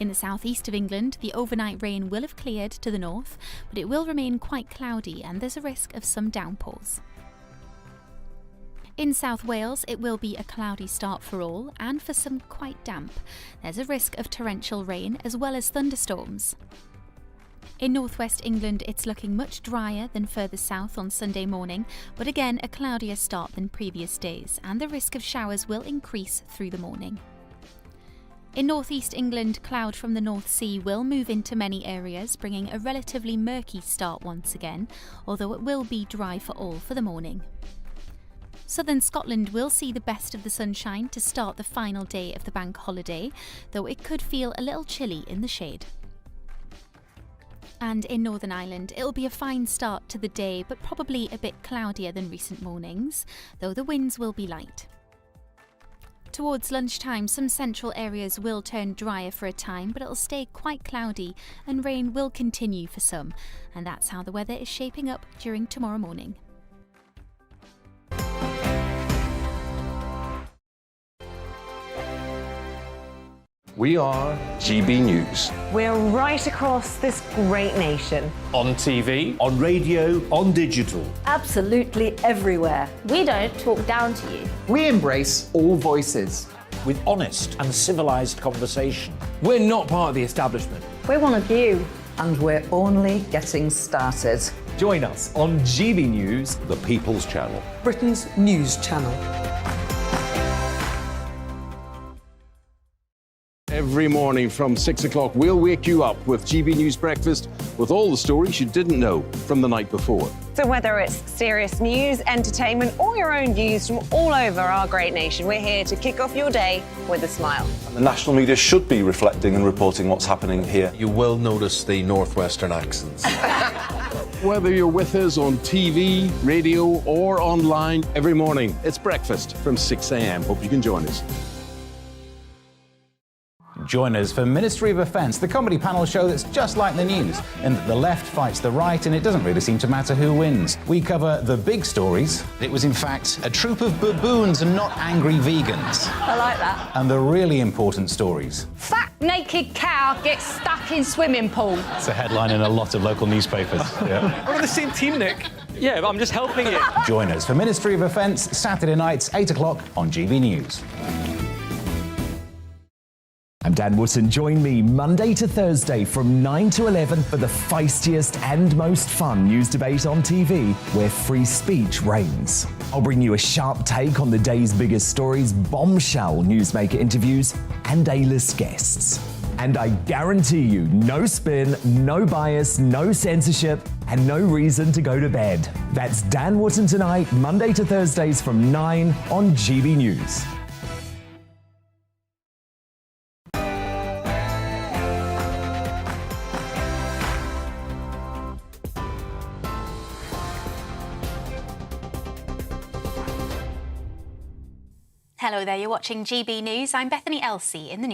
In the southeast of England, the overnight rain will have cleared to the north, but it will remain quite cloudy and there's a risk of some downpours. In South Wales, it will be a cloudy start for all, and for some quite damp. There's a risk of torrential rain as well as thunderstorms. In northwest England, it's looking much drier than further south on Sunday morning, but again a cloudier start than previous days, and the risk of showers will increase through the morning. In northeast England, cloud from the North Sea will move into many areas, bringing a relatively murky start once again, although it will be dry for all for the morning. Southern Scotland will see the best of the sunshine to start the final day of the bank holiday, though it could feel a little chilly in the shade. And in Northern Ireland, it'll be a fine start to the day, but probably a bit cloudier than recent mornings, though the winds will be light. Towards lunchtime, some central areas will turn drier for a time, but it'll stay quite cloudy and rain will continue for some. And that's how the weather is shaping up during tomorrow morning. We are GB News. We're right across this great nation. On TV, on radio, on digital. Absolutely everywhere. We don't talk down to you. We embrace all voices. With honest and civilised conversation. We're not part of the establishment. We're one of you. And we're only getting started. Join us on GB News, The People's Channel. Britain's news channel. Every morning from 6 o'clock, we'll wake you up with GB News Breakfast with all the stories you didn't know from the night before. So whether it's serious news, entertainment, or your own views from all over our great nation, we're here to kick off your day with a smile. And the national media should be reflecting and reporting what's happening here. You will notice the northwestern accents. Whether you're with us on TV, radio, or online, every morning, it's breakfast from 6 a.m. Hope you can join us. Join us for Ministry of Offence, the comedy panel show that's just like the news, in that the left fights the right and it doesn't really seem to matter who wins. We cover the big stories. It was in fact a troop of baboons and not angry vegans. I like that. And the really important stories. Fat naked cow gets stuck in swimming pool. it's a headline in a lot of local newspapers. Yeah. We're on the same team, Nick. Yeah, but I'm just helping you. Join us for Ministry of Offence, Saturday nights, 8 o'clock on GB News. I'm Dan Wootton. Join me Monday to Thursday from 9 to 11 for the feistiest and most fun news debate on TV, where free speech reigns. I'll bring you a sharp take on the day's biggest stories, bombshell newsmaker interviews, and A-list guests. And I guarantee you, no spin, no bias, no censorship, and no reason to go to bed. That's Dan Wootton Tonight, Monday to Thursdays from 9 on GB News. Hello there, you're watching GB News. I'm Bethany Elsey in the news.